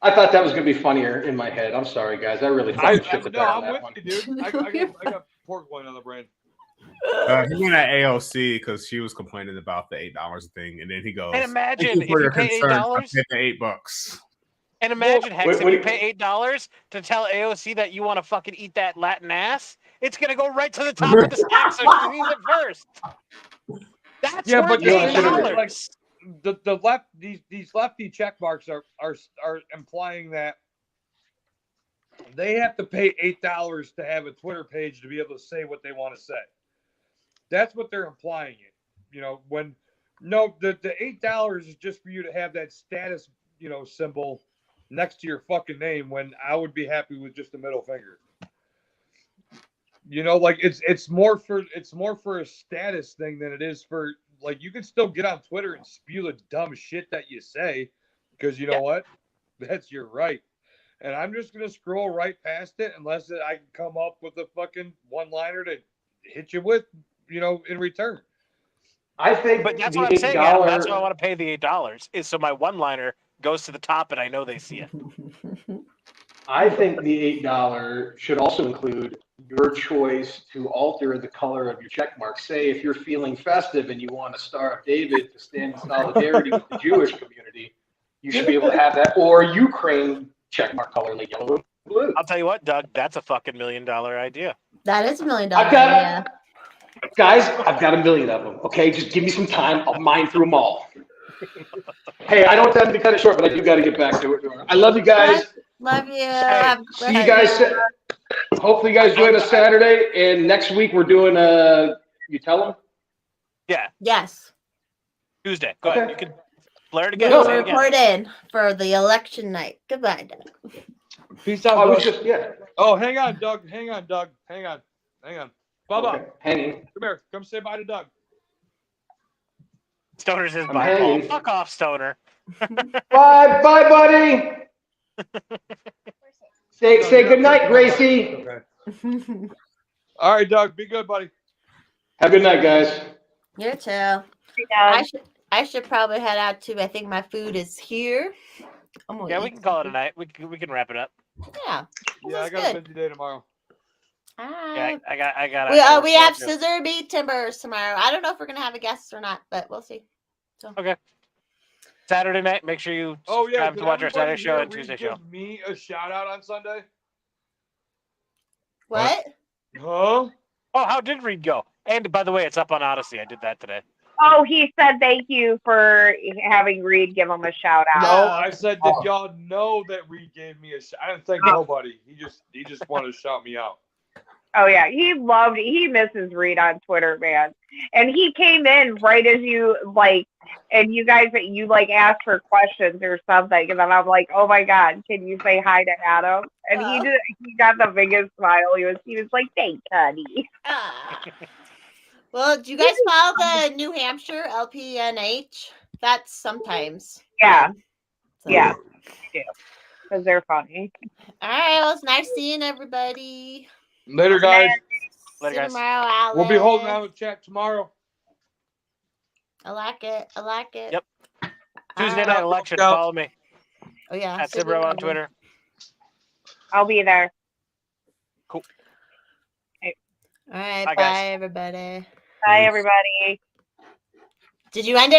I thought that was going to be funnier in my head. I'm sorry, guys. I really fucking shit the bed on that one. You, dude. I got pork loin on the brain. He went at AOC because she was complaining about the $8 thing, and then he goes, and imagine if you pay $8, $8. And imagine, Hex, if you pay $8 to tell AOC that you want to fucking eat that Latin ass, it's gonna go right to the top of the stack, so she sees it first. That's worth $8. The left these lefty check marks are implying that they have to pay $8 to have a Twitter page to be able to say what they want to say. That's what they're implying. When No, the $8 is just for you to have that status, symbol next to your fucking name. When I would be happy with just a middle finger. Like it's more for a status thing than it is for like you can still get on Twitter and spew the dumb shit that you say because you know what, that's your right. And I'm just gonna scroll right past it unless I can come up with a fucking one-liner to hit you with, in return. I think But that's the what I'm saying, $8. Adam. That's why I want to pay the $8 is so my one-liner goes to the top and I know they see it. I think the $8 should also include your choice to alter the color of your check mark. Say if you're feeling festive and you want a Star of David to stand in solidarity with the Jewish community, you should be able to have that, or Ukraine check mark color like yellow and blue. I'll tell you what, Doug, that's a fucking $1 million idea. That is $1 million idea. Guys, I've got 1 million of them. Okay, just give me some time. I'll mine through them all. Hey, I don't intend to be cut it short, but I do got to get back to it. I love you guys. Love you. Have a See you guys. Hopefully, you guys join us Saturday, and next week we're doing You tell them. Yeah. Yes. Tuesday. Go ahead. You can blare it We again. will Say it again. report in for the election night. Goodbye, Doug. Peace out, I was Doug. just Oh, hang on, Doug. Hang on, Doug. Hang on. Bubba, okay, hanging. come here. Come say bye to Doug. Stoner's his I'm bye. hanging. Oh, fuck off, Stoner. Bye, buddy. Say good night, Gracie. Okay. All right, Doug. Be good, buddy. Have a good night, guys. You too. I should probably head out too. I think my food is here. Yeah, we can call it a night. We can wrap it up. Yeah. Yeah, I got a busy day tomorrow. Yeah, I got. We have scissor meat timbers tomorrow. I don't know if we're gonna have a guest or not, but we'll see. So. Okay. Saturday night. Make sure you subscribe to watch our Saturday show and Tuesday show. Give me a shout out on Sunday. What? Huh? Oh, how did Reed go? And by the way, it's up on Odyssey. I did that today. Oh, he said thank you for having Reed give him a shout out. No, I said that y'all know that Reed gave me a shout. I didn't thank nobody. He just wanted to shout me out. Oh yeah, he misses Reed on Twitter, man. And he came in right as you and you guys asked for questions or something, and then I'm like, oh my god, can you say hi to Adam? And he got the biggest smile. He was like, thanks, honey. Well, do you guys follow the New Hampshire LPNH? That's sometimes. Yeah. So. Yeah. Because they're funny. All right. Well, it's nice seeing everybody. Later, guys. Later, guys. Tomorrow, Alex. We'll be holding out a chat tomorrow. I like it. Yep. Tuesday night election. Follow me. Oh yeah. At Cibro on Twitter. I'll be there. Cool. All right. Bye, Bye guys. everybody. Bye, everybody. Did you end it?